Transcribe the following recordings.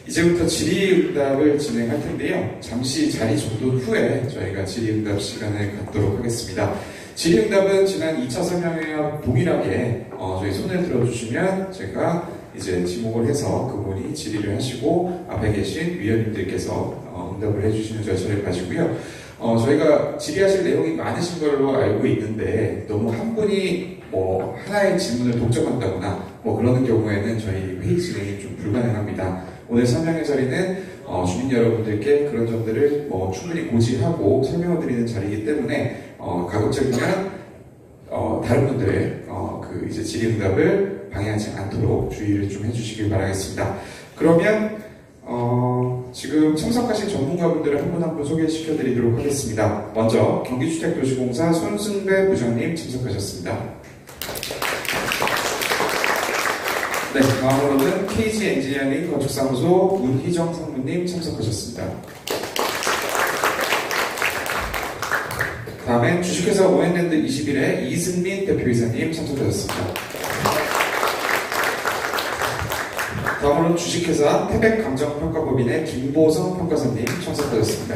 이제부터 질의응답을 진행할 텐데요. 잠시 자리 정돈 후에 저희가 질의응답 시간을 갖도록 하겠습니다. 질의응답은 지난 2차 설명회와 동일하게 저희 손을 들어주시면 제가 이제 지목을 해서 그분이 질의를 하시고 앞에 계신 위원님들께서 응답을 해주시는 절차를 가지고요. 저희가 질의하실 내용이 많으신 걸로 알고 있는데 너무 한 분이 뭐 하나의 질문을 독점한다거나 뭐 그러는 경우에는 저희 회의 진행이 좀 불가능합니다. 오늘 설명회 자리는 주민 여러분들께 그런 점들을 충분히 고지하고 설명을 드리는 자리이기 때문에 가급적이면 다른 분들의 그 이제 질의응답을 방해하지 않도록 주의를 좀 해주시길 바라겠습니다. 그러면 지금 참석하신 전문가분들을 한 분 한 분 소개시켜드리도록 하겠습니다. 먼저 경기주택도시공사 손승배 부장님 참석하셨습니다. 네, 다음으로는 KG 엔지니어링 건축사무소 문희정 상무님 참석하셨습니다. 다음엔 주식회사 오엔랜드 21의 이승민 대표이사님 참석하셨습니다. 다음으로는 주식회사 태백감정평가법인의 김보성 평가사님 참석하셨습니다.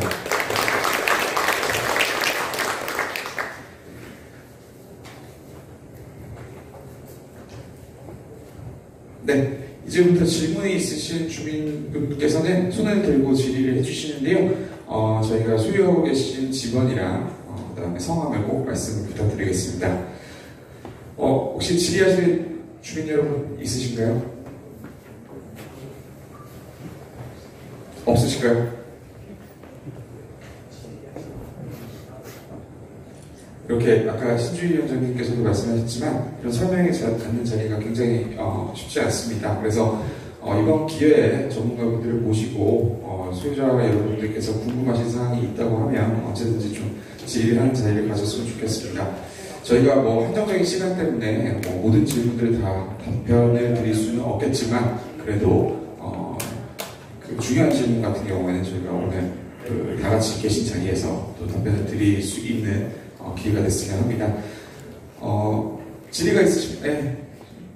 네, 이제부터 질문이 있으신 주민분께서는 손을 들고 질의를 해주시는데요. 저희가 소유하고 계신 직원이랑 그 다음에 성함을 꼭 말씀을 부탁드리겠습니다. 혹시 질의하실 주민 여러분 있으신가요? 없으실까요? 이렇게 아까 신주희 위원장님께서도 말씀하셨지만 이런 설명이 갖는 자리가 굉장히 쉽지 않습니다. 그래서 이번 기회에 전문가분들을 모시고 소유자 여러분들께서 궁금하신 사항이 있다고 하면 언제든지 좀 질의하는 자리를 가졌으면 좋겠습니다. 저희가 한정적인 시간 때문에 모든 질문들을 다 답변을 드릴 수는 없겠지만 그래도 그 중요한 질문 같은 경우에는 저희가 오늘 다 같이 계신 자리에서 또 답변을 드릴 수 있는 기회가 됐으면 합니다. 질의가 있으시면 네,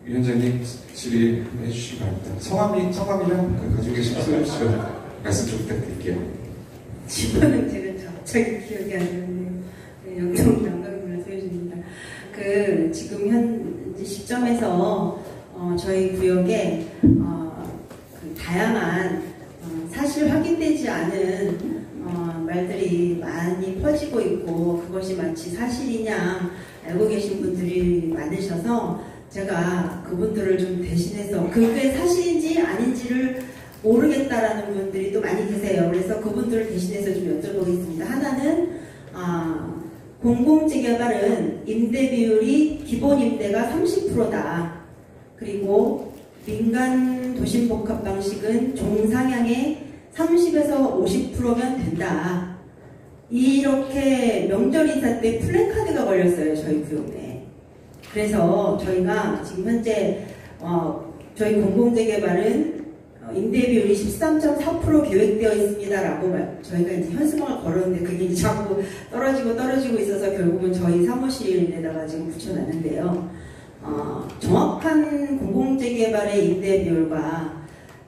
위원장님 질의해 주시기 바랍니다. 성함이랑 가지고 계신 소유주시면 말씀 좀 부탁드릴게요. 직원은 제가 갑자기 기억이 안 나네요. 네, 영종 양강입니다. 소유주입니다. 지금 현재 시점에서 저희 구역에 다양한 사실 확인되지 않은 말들이 많이 퍼지고 있고 그것이 마치 사실이냐 알고 계신 분들이 많으셔서 제가 그분들을 좀 대신해서 그게 사실인지 아닌지를 모르겠다라는 분들이 또 많이 계세요. 그래서 그분들을 대신해서 좀 여쭤보겠습니다. 하나는 공공재개발은 임대 비율이 기본 임대가 30%다. 그리고 민간 도심복합 방식은 종상향의 30에서 50%면 된다. 이렇게 명절 인사 때 플래카드가 걸렸어요. 저희 구역에. 그래서 저희가 지금 현재 저희 공공재개발은 임대 비율이 13.4% 계획되어 있습니다라고 저희가 이제 현수막을 걸었는데 그게 이제 자꾸 떨어지고 있어서 결국은 저희 사무실에다가 지금 붙여놨는데요. 정확한 공공재개발의 임대 비율과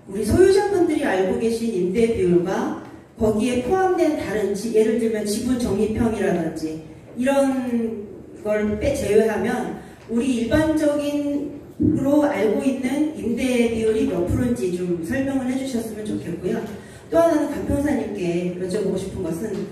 우리 소유자분들이 알고 계신 임대 비율과 거기에 포함된 다른 예를 들면 지분 적립형이라든지 이런 걸 제외하면 우리 일반적인으로 알고 있는 임대 비율이 몇 프로인지 좀 설명을 해주셨으면 좋겠고요. 또 하나는 강평사님께 여쭤보고 싶은 것은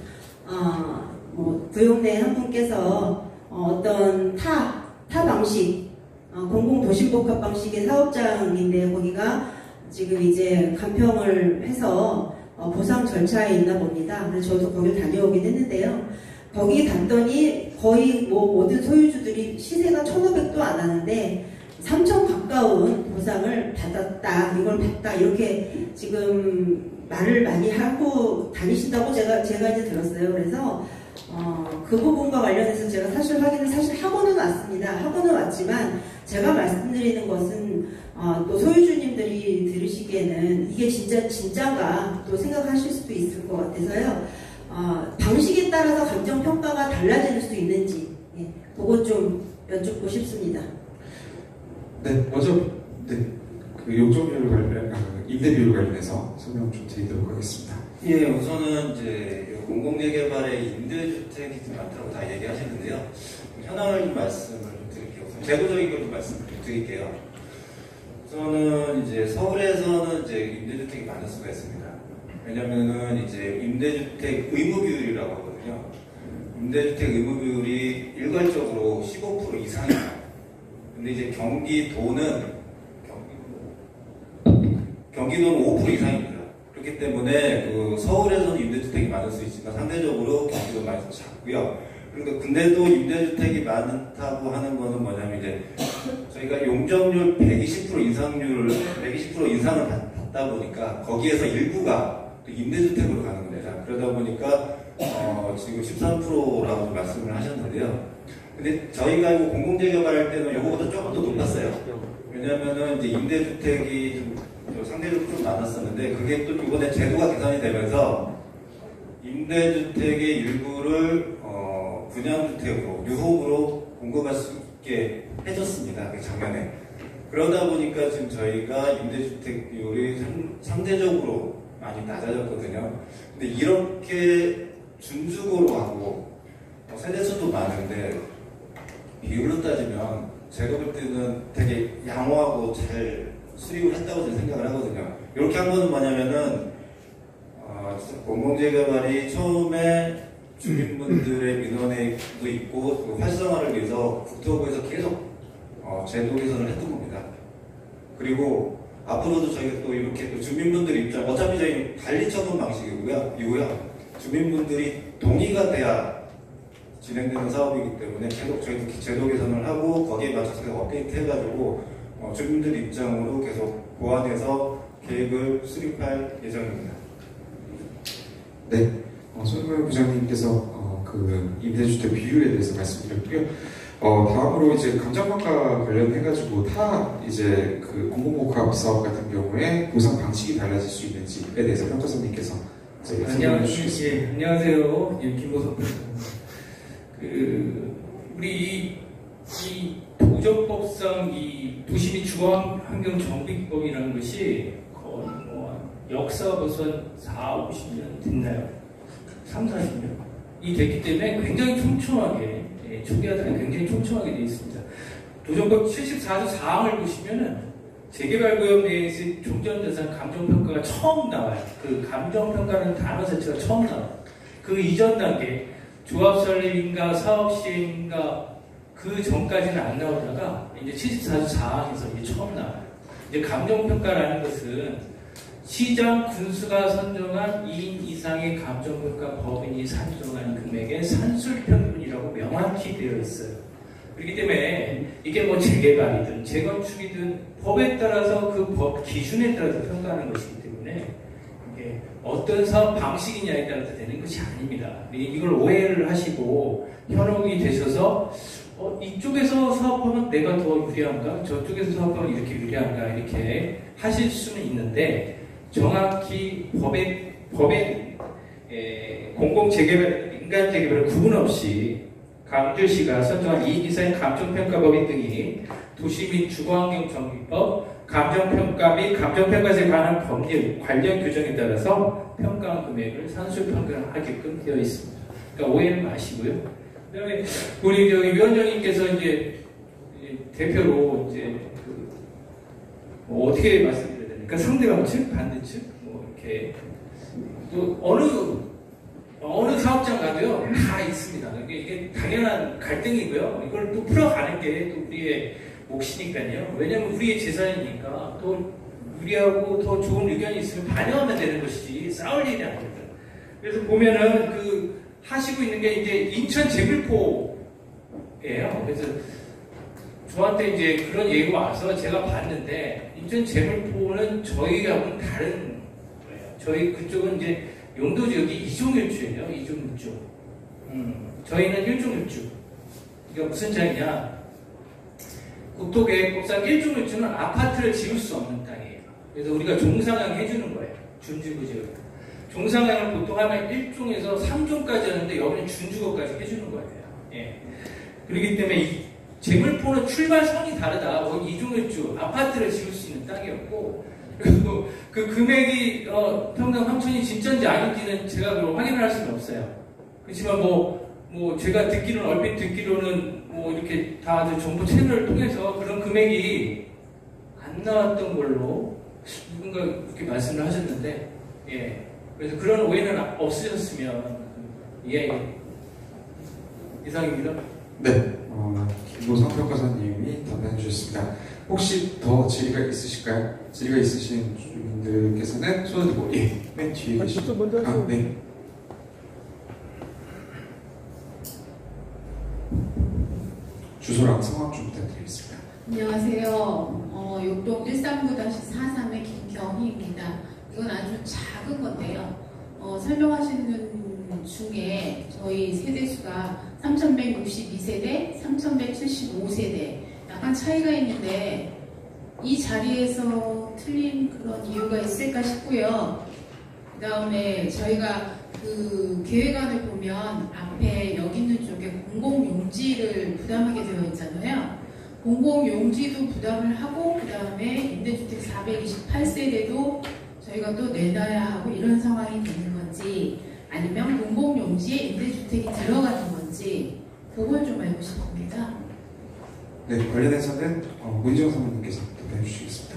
구역 내 한 분께서 어떤 타 방식 공공도심복합 방식의 사업장인데 거기가 지금 이제 간평을 해서 보상 절차에 있나 봅니다. 그래서 저도 거기를 다녀오긴 했는데요. 거기 갔더니 거의 모든 소유주들이 시세가 1,500도 안 하는데 3,000 가까운 보상을 받았다, 이걸 받다 이렇게 지금 말을 많이 하고 다니신다고 제가 이제 들었어요. 그래서 그 부분과 관련해서 제가 사실 확인을 하고는 왔습니다. 하고는 왔지만 제가 말씀드리는 것은 또 소유주님들이 들으시기에는 이게 진짜인가 또 생각하실 수도 있을 것 같아서요. 방식에 따라서 감정평가가 달라질 수 있는지 그것 좀 여쭙고 싶습니다. 네, 먼저 그 용적률 관련 임대 비율 관련해서 설명 좀 드리도록 하겠습니다. 예, 우선은 이제 공공재개발의 임대주택이 좀 많다고 다 얘기하시는데요. 현황을 좀 말씀을 좀 드릴게요. 제도적인 걸 좀 말씀을 좀 드릴게요. 우선은 이제 서울에서는 이제 임대주택이 많을 수가 있습니다. 왜냐면은 이제 임대주택 의무 비율이라고 하거든요. 임대주택 의무 비율이 일괄적으로 15% 이상이에요. 근데 이제 경기도는 5% 이상입니다. 그렇기 때문에 그 서울에서는 임대주택이 많을 수 있지만 상대적으로 경기도는 많이 작고요. 그러니까 근데도 임대주택이 많다고 하는 거는 뭐냐면 이제 저희가 용적률 120% 인상을 받다 보니까 거기에서 일부가 또 임대주택으로 가는 겁니다. 그러다 보니까 지금 13%라고 말씀을 하셨는데요. 근데 저희가 이거 공공재개발할 때는 이거보다 조금 더 높았어요. 왜냐면은 이제 임대주택이 좀 상대적으로 좀 많았었는데 그게 또 이번에 제도가 개선이 되면서 임대주택의 일부를 분양주택으로 유혹으로 공급할 수 있게 해줬습니다. 작년에. 그러다 보니까 지금 저희가 임대주택 비율이 상대적으로 많이 낮아졌거든요. 근데 이렇게 준주거로 하고 세대수도 많은데 비율로 따지면 제가 볼 때는 되게 양호하고 잘 수립을 했다고 저는 생각을 하거든요. 이렇게 한 거는 뭐냐면은 공공재개발이 처음에 주민분들의 민원에도 있고 그 활성화를 위해서 국토부에서 계속 제도 개선을 했던 겁니다. 그리고 앞으로도 저희가 또 이렇게 또 주민분들 입장, 어차피 저희 관리처분 방식이고요. 주민분들이 동의가 돼야 진행되는 사업이기 때문에 계속 저희도 제도 개선을 하고 거기에 맞춰서 업데이트 해가지고 주민들 입장으로 계속 보완해서 계획을 수립할 예정입니다. 네, 손흥민 부장님께서 그 임대주택 비율에 대해서 말씀드렸고요. 다음으로 이제 감정평가 관련해가지고 타 이제 그 공공복합 사업 같은 경우에 보상 방식이 달라질 수 있는지에 대해서 평가사님께서 설명해 주시겠습니다. 안녕하세요. 김보석. 우리 이 도정법상 이 도시및 주거환경정비법이라는 것이 거의 역사가 벌써 4, 50년 됐나요? 3, 40년? 이 됐기 때문에 굉장히 촘촘하게, 초기화들은 굉장히 촘촘하게 되어 있습니다. 도정법 74조 4항을 보시면은 재개발구역 내에서 종전자산 감정평가가 처음 나와요. 그 감정평가라는 단어 자체가 처음 나와요. 그 이전 단계, 조합 설립인가 사업 시행인가 그 전까지는 안 나오다가 이제 74조 4항에서 이제 처음 나와요. 이제 감정평가라는 것은 시장 군수가 선정한 2인 이상의 감정평가 법인이 산정한 금액의 산술평균이라고 명확히 되어 있어요. 그렇기 때문에 이게 뭐 재개발이든 재건축이든 법에 따라서 그 법 기준에 따라서 평가하는 것이기 때문에 이게 어떤 사업 방식이냐에 따라서 되는 것이 아닙니다. 이걸 오해를 하시고 현혹이 되셔서 이쪽에서 사업하면 내가 더 유리한가? 저쪽에서 사업하면 이렇게 유리한가? 이렇게 하실 수는 있는데 정확히 법에 공공재개발, 인간재개발을 구분 없이 강주시가 선정한 2인 이상의 감정평가법인 등이 도시 및 주거환경정비법, 감정평가 및 감정평가제에 관한 법률 관련 규정에 따라서 평가한 금액을 산술평가하게끔 되어 있습니다. 그러니까 오해는 마시고요. 그다음에 우리 위원장님께서 이제 대표로 이제 어떻게 말씀드려야 됩니까? 상대방 측, 반대 측, 이렇게 또 어느 사업장 가도요 다 있습니다. 이게 당연한 갈등이고요. 이걸 또 풀어가는 게 또 우리의 몫이니까요. 왜냐하면 우리의 재산이니까 또 유리하고 더 좋은 의견이 있으면 반영하면 되는 것이지 싸울 일이 아닙니다. 그래서 보면은 하시고 있는 게 이제 인천 재물포예요. 그래서 저한테 이제 그런 얘기가 와서 제가 봤는데 인천 재물포는 저희하고는 다른 거예요. 저희 그쪽은 이제 용도 지역이 2종일주예요. 2종일주. 저희는 1종일주. 이게 무슨 차이냐? 국토계획법상 1종일주는 아파트를 지을 수 없는 땅이에요. 그래서 우리가 종상향 해주는 거예요. 준주거 지역. 종상향을 보통 하면 1종에서 3종까지 하는데 여기는 준주거까지 해주는 거예요. 예. 그렇기 때문에 이 재물포는 출발선이 다르다. 2종일주 아파트를 지을 수 있는 땅이었고 그리고 그 금액이 평당 3천이 진짜인지 아닌지는 제가 그걸 확인을 할 수는 없어요. 그렇지만 제가 듣기로는 얼핏 듣기로는 이렇게 다들 정부 채널을 통해서 그런 금액이 안 나왔던 걸로 누군가 이렇게 말씀을 하셨는데, 예. 그래서 그런 오해는 없으셨으면, 예. 이상입니다. 네, 김보성 평가사님이 답변해 주셨습니다. 혹시 더 질의가 있으실까요? 질의가 있으신 주민들께서는 손을 들고, 예, 맨 뒤에 계시죠. 저쪽 먼저 하세요. 네. 주소랑 성함 좀 부탁드리겠습니다. 안녕하세요. 욕동 139-43의 김경희입니다. 이건 아주 작은 건데요. 설명하시는 중에 저희 세대수가 3162세대, 3175세대 약간 차이가 있는데 이 자리에서 틀린 그런 이유가 있을까 싶고요. 그 다음에 저희가 그 계획안을 보면 앞에 여기 있는 쪽에 공공용지를 부담하게 되어 있잖아요. 공공용지도 부담을 하고 그 다음에 임대주택 428세대도 저희가 또 내놔야 하고 이런 상황이 되는 건지 아니면 공공용지에 임대주택이 들어가는 건지 그걸 좀 알고 싶습니다. 네, 관련해서는 문희정 사모님께서 답변해 주시겠습니다.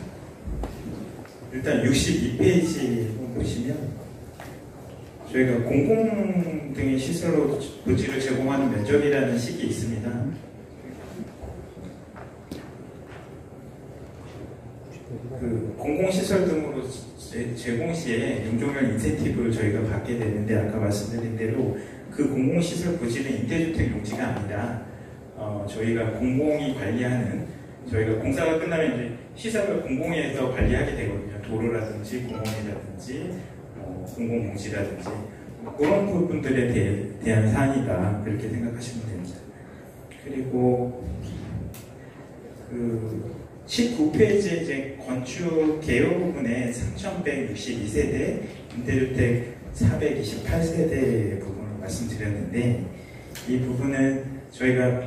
일단 62페이지 보시면 저희가 공공 등의 시설로 부지를 제공하는 면적이라는 식이 있습니다. 그 공공시설 등으로 제공 시에 용적률 인센티브를 저희가 받게 되는데 아까 말씀드린 대로 그 공공시설 부지는 임대주택 용지가 아니라 저희가 공공이 관리하는 저희가 공사가 끝나면 이제 시설을 공공에서 관리하게 되거든요. 도로라든지 공원이라든지 공공용지라든지 그런 부분들에 대한 사안이다 그렇게 생각하시면 됩니다. 그리고 그 19페이지 이제 건축 개요 부분에 3162세대, 임대주택 428세대 부분을 말씀드렸는데 이 부분은 저희가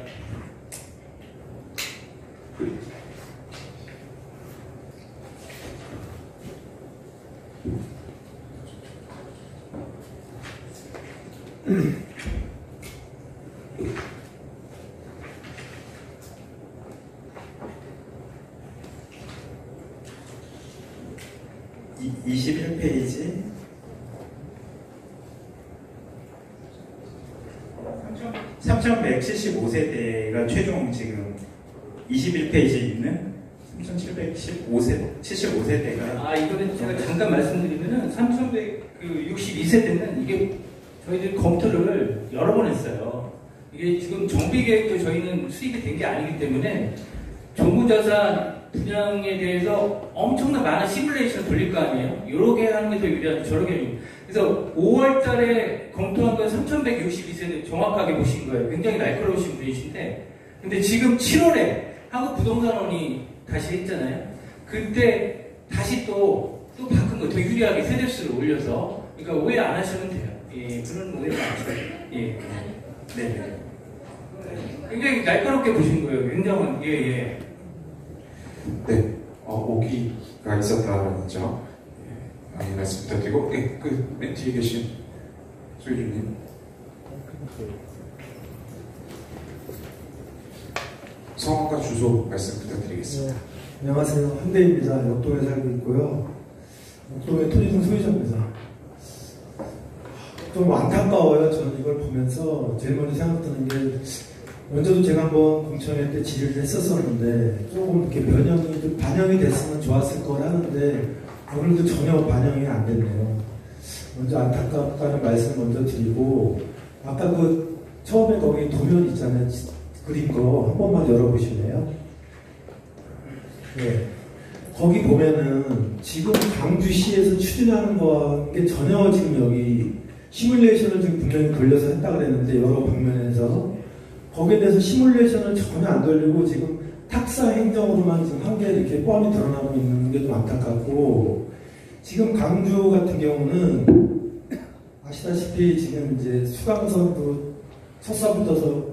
이 21페이지 3,175세대가 최종 지금 21페이지에 있는 3,775세대가 이거는 제가 잠깐 말씀드리면은 3,162세대는 이게 저희들이 검토를 여러 번 했어요. 이게 지금 정비계획도 저희는 수익이 된 게 아니기 때문에 정부자산 분양에 대해서 엄청난 많은 시뮬레이션을 돌릴 거 아니에요? 요렇게 하는 게 더 유리한지 저렇게 하는 게. 그래서 5월 달에 검토한 건 3,162세대 정확하게 보신 거예요. 굉장히 날카로우신 분이신데. 근데 지금 7월에 한국부동산원이 다시 했잖아요. 그때 다시 또 바꾼 거예요. 더 유리하게 세대수를 올려서. 그러니까 오해 안 하시면 돼요. 예, 그런 오해는 안 하셔요. 예. 네. 굉장히 날카롭게 보신 거예요. 굉장히, 예. 네, 오기가 있었다는 점 많이 말씀 부탁드리고, 네, 맨 뒤에 계신 소유주님. 성함과 주소 말씀 부탁드리겠습니다. 네, 안녕하세요. 한대입니다. 역동에 살고 있고요. 역동의 토지등 소유자입니다. 좀 안타까워요. 저는 이걸 보면서 제일 먼저 생각드는 게 먼저도 제가 한번 공청회 때 질의를 했었었는데 조금 이렇게 반영이 됐으면 좋았을 거라는데 오늘도 전혀 반영이 안 됐네요. 먼저 안타깝다는 말씀 먼저 드리고 아까 그 처음에 거기 도면 있잖아요. 그린 거 한 번만 열어보실래요? 네. 거기 보면은 지금 광주시에서 추진하는 거게 전혀 지금 여기 시뮬레이션을 지금 분명히 돌려서 했다 그랬는데 여러 방면에서 거기에 대해서 시뮬레이션을 전혀 안 돌리고 지금 탁사 행정으로만 지금 한 개 이렇게 뻔히 드러나고 있는 게 좀 안타깝고 지금 광주 같은 경우는 아시다시피 지금 이제 수강선도 첫사부터서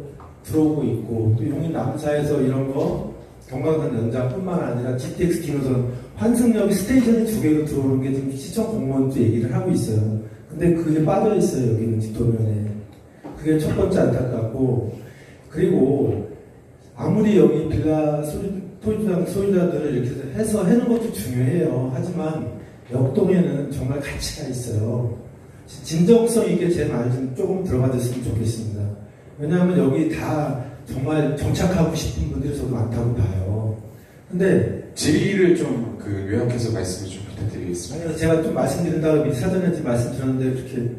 들어오고 있고 또 용인 남사에서 이런 거 경강산 연장뿐만 아니라 GTX 기노선 환승역이 스테이션이 두 개로 들어오는 게 지금 시청 공무원도 얘기를 하고 있어요. 근데 그게 빠져 있어요. 여기는 뒷도면에. 그게 첫 번째 안타깝고, 그리고 아무리 여기 빌라 소유자들을 이렇게 해서 해는 것도 중요해요. 하지만 역동에는 정말 가치가 있어요. 진정성 있게 제 말 좀 조금 들어가줬으면 좋겠습니다. 왜냐하면 여기 다 정말 정착하고 싶은 분들이 저도 많다고 봐요. 근데 질의를 좀 요약해서 말씀을 좀 부탁드리겠습니다. 아니, 제가 좀 말씀드린다고 미리 사전에 좀 말씀드렸는데 그렇게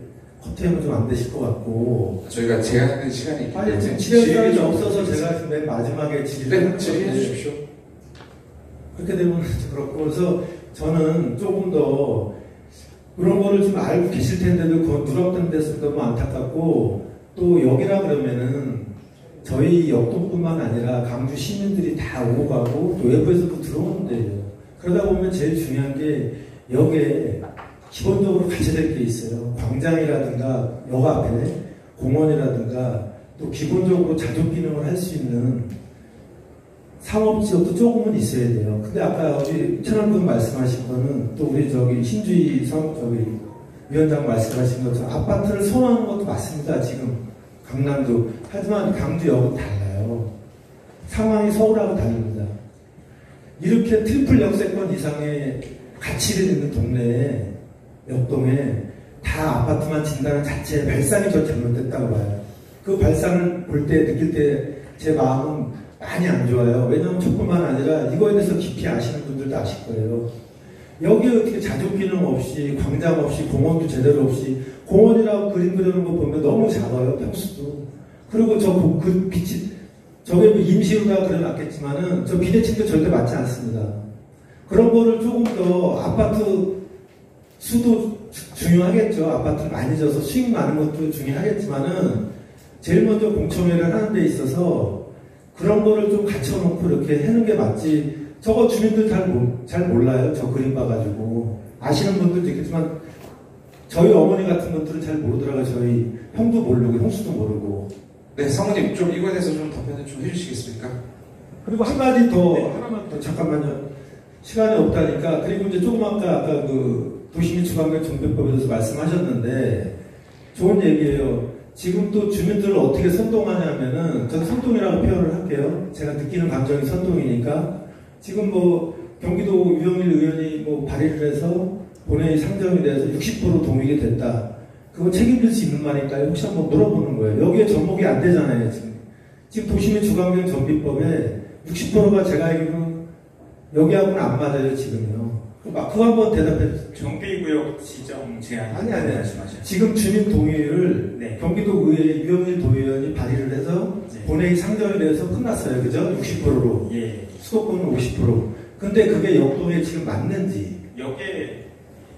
커트하면 좀 안 되실 것 같고. 저희가 제한하는 시간이 있기 아니, 때문에 지금 질의가 좀 없어서 부탁드리겠습니다. 제가 지금 맨 마지막에 질의를 네, 질의해 주십시오. 그렇게 되면 그렇고, 그래서 저는 조금 더 그런 거를 좀 알고 계실 텐데도 그건 누락된 데서 너무 안타깝고, 또 여기라 그러면은 저희 역동뿐만 아니라 강주 시민들이 다 오고 가고 또 외부에서도 들어오는 데예요. 그러다 보면 제일 중요한 게 여기에 기본적으로 갖춰질 게 있어요. 광장이라든가 역 앞에 공원이라든가 또 기본적으로 자족 기능을 할 수 있는 상업지역도 조금은 있어야 돼요. 근데 아까 우리 천안군 말씀하신 거는 또 우리 신주희 위원장 말씀하신 것처럼 아파트를 선호하는 것도 맞습니다. 지금 강남도. 하지만 강주역은 달라요. 상황이 서울하고 다릅니다. 이렇게 트리플 역세권 이상의 가치를 있는 동네에 역동에 다 아파트만 진다는 자체의 발상이 저 잘못됐다고 봐요. 그 발상을 볼 때 느낄 때 제 마음은 많이 안 좋아요. 왜냐하면 저뿐만 아니라 이거에 대해서 깊이 아시는 분들도 아실 거예요. 여기 어떻게 자족 기능 없이 광장 없이 공원도 제대로 없이 공원이라고 그림 그리는 거 보면 너무 작아요. 평수도. 그리고 그 빛이 저게 임시로 다 그려놨겠지만은 저 비대칭도 절대 맞지 않습니다. 그런 거를 조금 더 아파트 수도 중요하겠죠. 아파트 많이 져서 수익 많은 것도 중요하겠지만은 제일 먼저 공청회를 하는 데 있어서 그런 거를 좀 갖춰놓고 이렇게 하는 게 맞지. 저거 주민들 잘 몰라요. 저 그림 봐가지고. 아시는 분들도 있겠지만 저희 어머니 같은 분들은 잘 모르더라고요. 저희 형도 모르고 형수도 모르고. 네, 사모님 좀 이거에 대해서 좀 답변을 좀 해주시겠습니까? 그리고 한 가지 더, 하나만 더, 잠깐만요. 시간이 없다니까. 그리고 이제 조금 아까 그 도시및 주방별 정비법에 대해서 말씀하셨는데 좋은 얘기예요. 지금 또 주민들을 어떻게 선동하냐면은, 전 선동이라고 표현을 할게요. 제가 느끼는 감정이 선동이니까. 지금 경기도 유영일 의원이 발의를 해서 본회의 상정에 대해서 60% 동의가 됐다. 그거 책임질 수 있는 말일까요? 혹시 한번 물어보는 거예요. 여기에 접목이 안 되잖아요, 지금. 지금 도시및 주방경 정비법에 60%가 제가 알기로는 여기하고는 안 맞아요, 지금요. 그거 한번 대답해 주세요. 정비구역 지정 제한. 아니. 말씀하셔요. 지금 주민 동의를 네. 경기도 의회 유영일 도의원이 발의를 해서 네. 본회의 상정에 대해서 끝났어요. 그죠? 60%로. 예. 수도권은 50%. 근데 그게 역동에 지금 맞는지. 여기에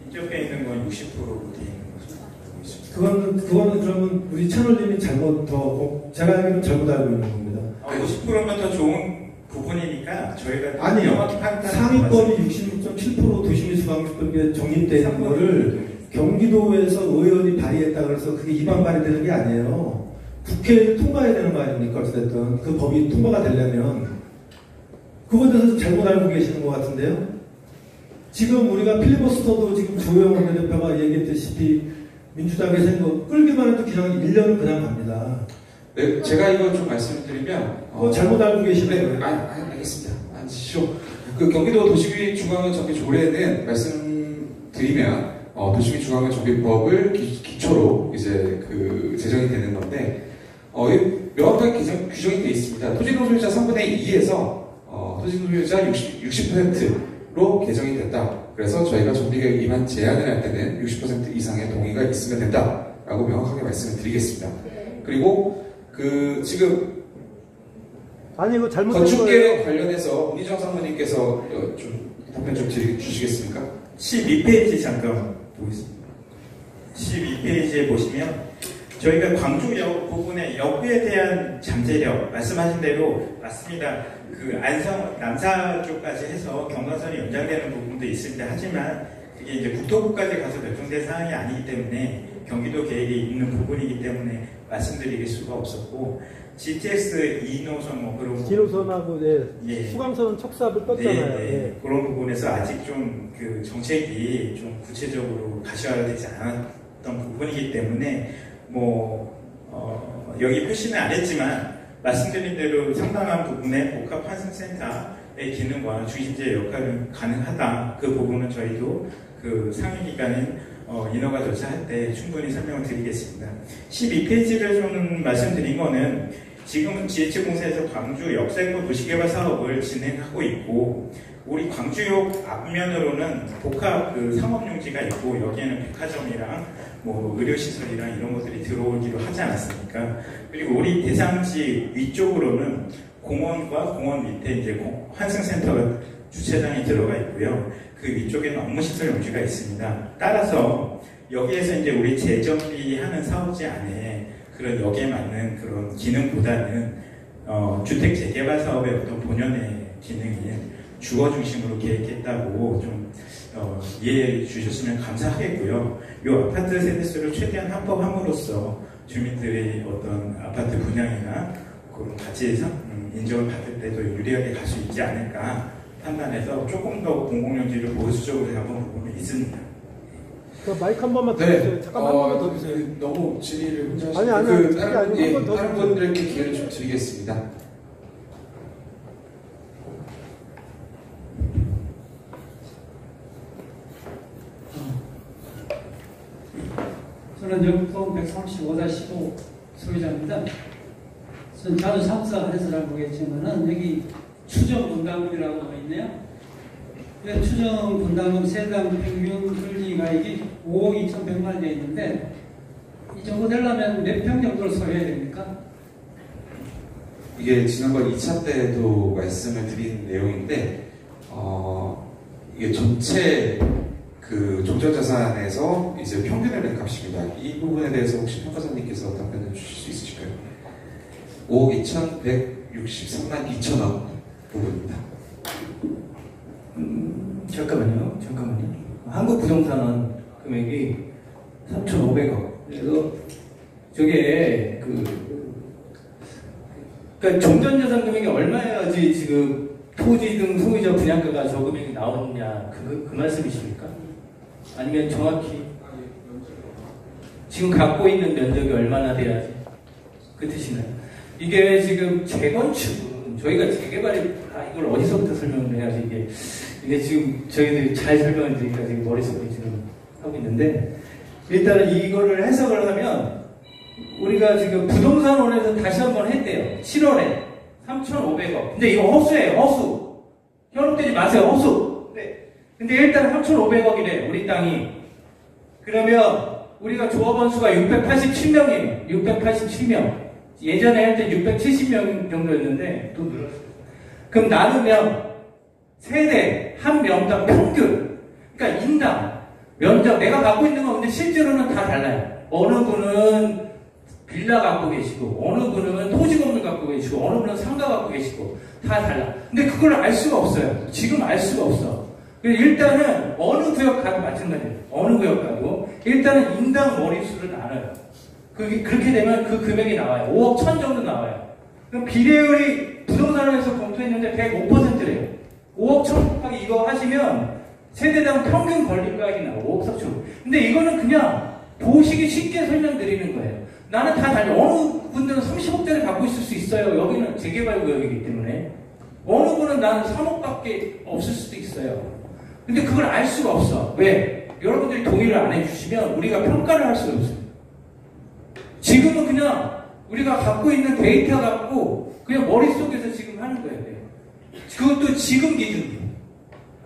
인접해 있는 건 60%로 되어 있는 거죠. 그거는 그러면 우리 채널님이 제가 알기로는 잘못 알고 있는 겁니다. 50%면 더 좋은 부분이니까 저희가 아니요. 명확히 판단을 상위권이 66.7% 도시및 주방법에 정립된 거를 경기도에서 의원이 발의했다 그래서 그게 입안 발의되는 게 아니에요. 국회에 통과해야 되는 거 아닙니까? 어쨌든 그 법이 통과가 되려면 그거에 대해서 잘못 알고 계시는 것 같은데요. 지금 우리가 필리버스터도 지금 조영원 원내대표가 얘기했다시피 민주당에서 이거 끌기만 해도 그냥 1년은 그냥 갑니다. 네, 제가 이거 좀 말씀을 드리면 잘못 알고 계시네요. 네, 알겠습니다. 앉으시죠. 그 경기도 도시및 중앙원 정비 조례는 말씀드리면 도시및 중앙원 정비법을 기초로 이제 제정이 되는 건데 명확하게 규정이 되어 있습니다. 토지노 소유자 3분의 2에서 토지노 소유자 60%로 개정이 됐다. 그래서 저희가 정비계획 위반 제한을 할 때는 60% 이상의 동의가 있으면 된다라고 명확하게 말씀을 드리겠습니다. 그리고 지금 이거 잘못된 건축계획 관련해서 문희정 사모님께서 좀 답변 좀 주시겠습니까? 12페이지 잠깐 보겠습니다. 12페이지에 보시면 저희가 광주역 부분의 역에 대한 잠재력 말씀하신 대로 맞습니다. 남사 쪽까지 해서 경관선이 연장되는 부분도 있습니다. 하지만 그게 이제 국토부까지 가서 결정된 사항이 아니기 때문에 경기도 계획에 있는 부분이기 때문에 말씀드릴 수가 없었고 GTX 2노선 뭐 그런 진호선하고 예. 수강선은 척사업을 떴잖아요. 네, 예. 그런 부분에서 아직 좀 그 정책이 좀 구체적으로 가시화되지 않았던 부분이기 때문에 여기 표시는 안 했지만 말씀드린 대로 상당한 부분의 복합 환승센터의 기능과 중심제 역할은 가능하다. 그 부분은 저희도 그 상임기관인 인허가 절차할 때 충분히 설명을 드리겠습니다. 12페이지를 좀 말씀드린 거는 지금은 GH공사에서 광주 역세권 도시개발 사업을 진행하고 있고 우리 광주역 앞면으로는 복합 그 상업용지가 있고 여기에는 백화점이랑 뭐 의료시설이랑 이런 것들이 들어오기로 하지 않았습니까? 그리고 우리 대상지 위쪽으로는 공원과 공원 밑에 이제 환승센터가 주차장이 들어가 있고요. 그 위쪽에는 업무시설 용지가 있습니다. 따라서 여기에서 이제 우리 재정비하는 사업지 안에 그런 여기에 맞는 그런 기능보다는 주택 재개발 사업의 어떤 본연의 기능인 주거 중심으로 계획했다고 좀 이해해 주셨으면 감사하겠고요. 이 아파트 세대수를 최대한 확보함으로써 주민들의 어떤 아파트 분양이나 그런 가치 인정을 받을 때도 유리하게 갈 수 있지 않을까 판단해서 조금 더 공공용지를 보수적으로 잡은 부분이 있습니다. 그 마이크 한 번만 더 주세요. 잠깐만 한 번만 더 주세요. 너무 질의를 혼자 아니, 하시고 한번 더 다른 주세요. 분들께 기회를 좀 드리겠습니다. 저는 영동 135-15 소유자입니다. 저는 자주 참석해서 잘 모르겠지만은 여기 추정 분담금이라고 있네요. 추정 분담금 세당 평균 분리가액이 5억 2,100만 개 있는데 이 정도 되려면 몇 평 정도를 소유해야 됩니까? 이게 지난번 2차 때도 말씀을 드린 내용인데 이게 전체 그 종전자산에서 이제 평균을 낸 값입니다. 이 부분에 대해서 혹시 평가사님께서 답변해 주실 수 있으실까요? 5억 2,163만 2천원 부분입니다. 잠깐만요. 한국부동산은 금액이 3,500억. 그래서 저게 그러니까 종전자산 금액이 얼마여야지 지금 토지 등 소유자 분양가가 저 금액이 나오느냐 그 말씀이십니까? 아니면 정확히 지금 갖고 있는 면적이 얼마나 돼야지 그 뜻이나요? 이게 지금 재건축은 저희가 재개발이 이걸 어디서부터 설명을 해야지 이게 지금 저희들이 잘 설명을 드리니까 지금 머릿속에 지금 하고 있는데 일단은 이거를 해석을 하면 우리가 지금 부동산원에서 다시 한번 했대요. 7월에 3,500억. 근데 이거 허수예요. 허수. 현혹되지 마세요. 허수. 근데 일단 3,500억이래. 우리 땅이. 그러면 우리가 조합원 수가 687명이에요. 687명. 예전에 할 때 670명 정도였는데 또 늘었어요. 그럼 나누면 세대 한 명당 평균. 그러니까 인당 면적 내가 갖고 있는 건 근데 실제로는 다 달라요. 어느 분은 빌라 갖고 계시고 어느 분은 토지 건물 갖고 계시고 어느 분은 상가 갖고 계시고 다 달라. 근데 그걸 알 수가 없어요. 지금 알 수가 없어. 일단은 어느 구역 가도 마찬가지예요. 어느 구역 가도 일단은 인당 머릿수를 나눠요. 그렇게 되면 그 금액이 나와요. 5억 1천 정도 나와요. 그럼 비례율이 부동산에서 검토했는데 105%래요. 5억 1천 곱하기 이거 하시면 세대당 평균 건립가액이 나와요. 5억 4천. 근데 이거는 그냥 보시기 쉽게 설명드리는 거예요. 나는 다 달려. 어느 분들은 30억짜리 갖고 있을 수 있어요. 여기는 재개발 구역이기 때문에. 어느 분은 나는 3억밖에 없을 수도 있어요. 근데 그걸 알 수가 없어. 왜? 여러분들이 동의를 안 해주시면 우리가 평가를 할 수가 없어요. 지금은 그냥 우리가 갖고 있는 데이터 갖고 그냥 머릿속에서 지금 하는 거예요. 그것도 지금 기준이에요.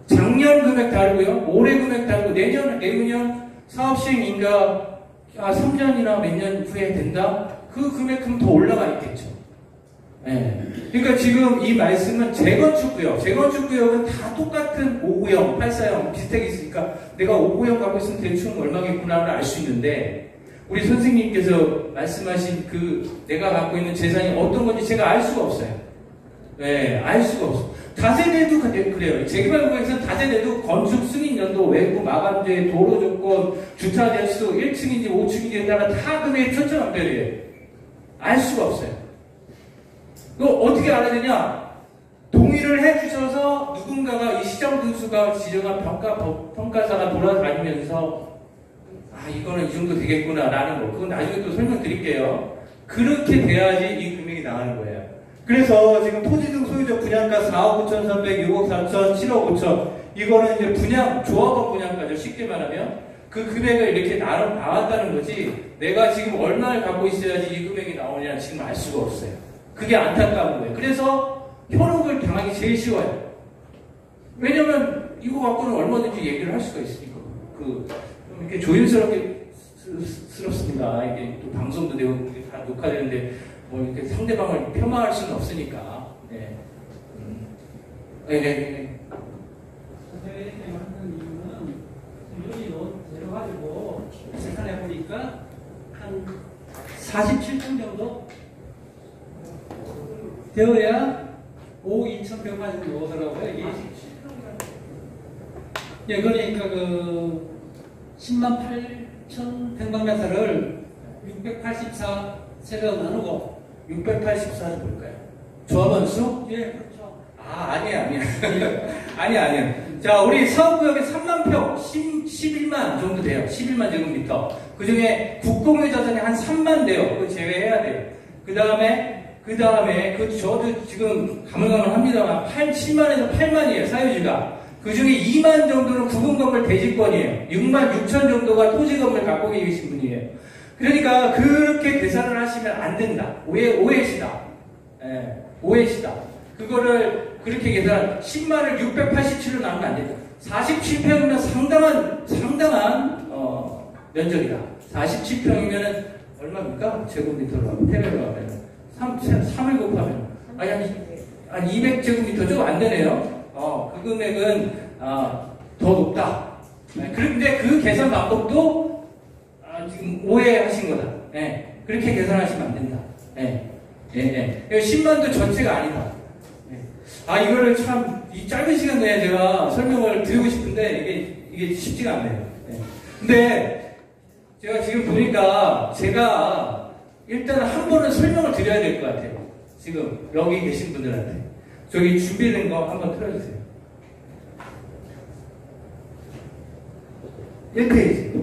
작년 금액 다르고요. 올해 금액 다르고 내년 사업 시행 인가 3년이나 몇 년 후에 된다? 그 금액은 더 올라가 있겠죠. 네. 그러니까 지금 이 말씀은 재건축구역. 재건축구역은 다 똑같은 5구역, 8사형 비슷하게 있으니까 내가 5구역 갖고 있으면 대충 얼마겠구나를 알 수 있는데 우리 선생님께서 말씀하신 내가 갖고 있는 재산이 어떤 건지 제가 알 수가 없어요. 네, 알 수가 없어. 다세대도 그래요. 재개발구역에서는 다세대도 건축 승인 연도, 외부 마감재, 도로 조건, 주차 대수, 1층인지 5층인지에 따라 다 금액이 천차만별이에요. 알 수가 없어요. 그거 어떻게 알아야 되냐? 동의를 해주셔서 누군가가 이 시장 분수가 지정한 평가사가 돌아다니면서 이거는 이 정도 되겠구나 라는 거, 그건 나중에 또 설명드릴게요. 그렇게 돼야지 이 금액이 나가는 거예요. 그래서 지금 토지 등 소유적 분양가 4억 9,300, 6억 4천, 7억 5천, 이거는 이제 분양, 조합원 분양가죠. 쉽게 말하면 그 금액을 이렇게 나왔다는 거지, 내가 지금 얼마를 갖고 있어야지 이 금액이 나오냐 지금 알 수가 없어요. 그게 안타까운 거예요. 그래서 현혹을 당하기 제일 쉬워요. 왜냐면 이거 갖고는 얼마든지 얘기를 할 수가 있으니까. 좀 이렇게 조심스럽습니다. 이게 또 방송도 되고 다 녹화되는데 뭐 이렇게 상대방을 폄하할 수는 없으니까. 네. 네. 제가 이렇게 하는 이유는 여기 내려가지고 계산해 보니까 한 47평 정도 되어야 5억 2,100만 정도 오더라고요. 이게. 예, 그러니까 10만 8천 평방미터를 684세대로 나누고 684는 뭘까요? 조합원 수? 예, 그렇죠. 아니야. 아니야. 자, 우리 사업구역에 3만 평, 11만 정도 돼요. 11만 제곱미터. 그 중에 국공유 자산이 한 3만 돼요. 그거 제외해야 돼요. 그 다음에, 저도 지금 가물가물합니다만 7만에서 8만이에요, 사유지가. 그 중에 2만 정도는 구분건물 대지권이에요. 6만 6천 정도가 토지건물 갖고 계신 분이에요. 그러니까 그렇게 계산을 하시면 안 된다. 오해시다. 예, 오해시다. 그거를 그렇게 계산, 10만을 687로 나누면 안 된다. 47평이면 상당한 면적이다. 47평이면은 얼마입니까? 제곱미터로 테레로 하면 3을 곱하면 한 200제곱미터 좀 안 되네요. 그 금액은 더 높다. 그런데 그 계산 방법도 지금 오해하신 거다. 그렇게 계산하시면 안 된다. 10만도 전체가 아니다. 이거를 참, 이 짧은 시간 내에 제가 설명을 드리고 싶은데, 이게 쉽지가 않네요. 근데, 제가 지금 보니까, 제가 일단 한 번은 설명을 드려야 될 것 같아요. 지금, 여기 계신 분들한테. 저기 준비된 거 한번 틀어주세요. 1페이지.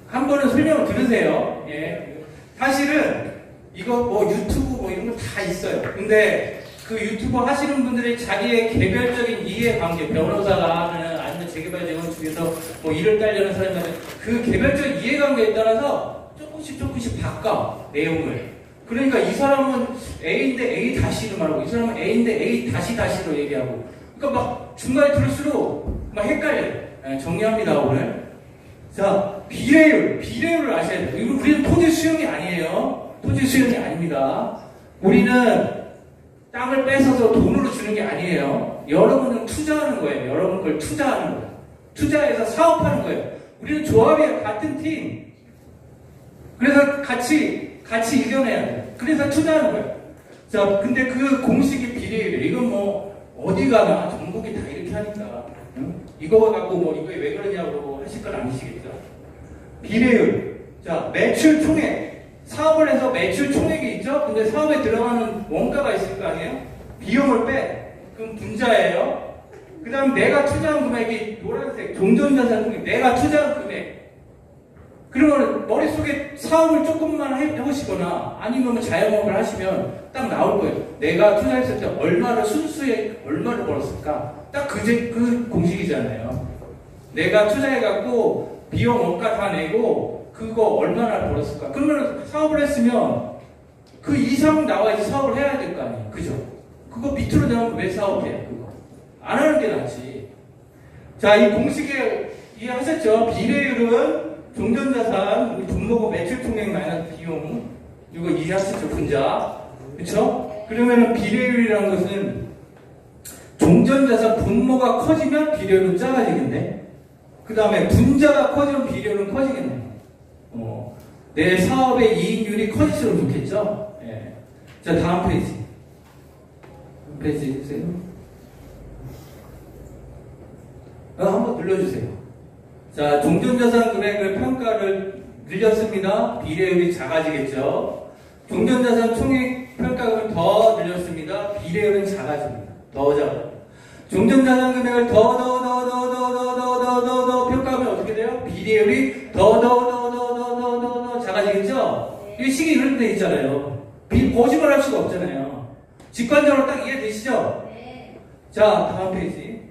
한 번은 설명을 들으세요. 사실은, 이거 유튜브 이런 거 다 있어요. 근데, 그 유튜버 하시는 분들이 자기의 개별적인 이해관계, 변호사가 하면 아니면 재개발재원 쪽에서 일을 딸려는 사람들은 그 개별적인 이해관계에 따라서 조금씩 바꿔, 내용을. 그러니까 이 사람은 A인데 A 다시로 말하고, 이 사람은 A인데 A 다시로 얘기하고. 그러니까 막 중간에 들을수록 막 헷갈려요. 정리합니다, 오늘. 자, 비례율을 아셔야 돼요. 우리는 토지 수용이 아니에요. 토지 수용이 아닙니다. 우리는 땅을 뺏어서 돈으로 주는 게 아니에요. 여러분은 투자하는 거예요. 여러분 걸 투자하는 거예요. 투자해서 사업하는 거예요. 우리는 조합이에요. 같은 팀. 그래서 같이 이겨내야 돼요. 그래서 투자하는 거예요. 자, 근데 그 공식이 비례율이에요. 이건 어디 가나 전국이 다 이렇게 하니까. 이거 갖고 이거에 왜 그러냐고 하실 건 아니시겠죠. 비례율. 자, 매출 총액. 사업을 해서 매출 총액이 있죠? 근데 사업에 들어가는 원가가 있을 거 아니에요? 비용을 빼. 그럼 분자예요. 그 다음 내가 투자한 금액이 노란색, 종전자산 금액, 내가 투자한 금액. 그러면 머릿속에 사업을 조금만 해보시거나 아니면 자영업을 하시면 딱 나올 거예요. 내가 투자했을 때 순수에 얼마를 벌었을까? 딱 그 공식이잖아요. 내가 투자해갖고 비용 원가 다 내고 그거 얼마나 벌었을까? 그러면 사업을 했으면 그 이상 나와야지 사업을 해야 될 거 아니에요. 그죠? 그거 밑으로 나오면 왜 사업해? 그거. 안 하는 게 낫지. 자, 이 공식에 이해하셨죠? 비례율은 종전자산, 분모고 매출 총액 마이너스 비용. 이거 이해하셨죠? 분자. 그쵸? 그러면은 비례율이라는 것은 종전자산 분모가 커지면 비례율은 작아지겠네. 그 다음에 분자가 커지면 비례율은 커지겠네. 내 사업의 이익률이 커질수록 좋겠죠? 자, 다음 페이지. 페이지 주세요. 한번 눌러주세요. 자, 종전자산 금액을 평가를 늘렸습니다. 비례율이 작아지겠죠. 종전자산 총액 평가금을 더 늘렸습니다. 비례율은 작아집니다. 더 작아요. 종전자산 금액을 더 평가하면 어떻게 돼요? 비례율이 더 작아지겠죠? 이게 식이 이런 데 있잖아요. 거짓말 할 수가 없잖아요. 직관적으로 딱 이해되시죠? 네. 자, 다음 페이지.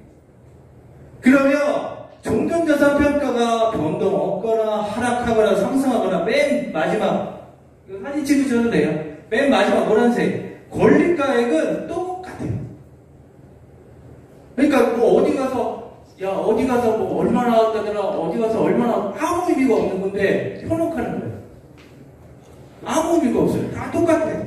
그러면 종전자산 평가가 변동 없거나 하락하거나 상승하거나 맨 마지막 사진 찍으셔도 돼요. 맨 마지막 노란색 권리가액은 똑같아요. 그러니까 뭐 어디 가서 뭐 얼마 나왔다더라, 어디 가서 얼마나, 아무 의미가 없는 건데 현혹하는 거예요. 아무 의미가 없어요. 다 똑같아요.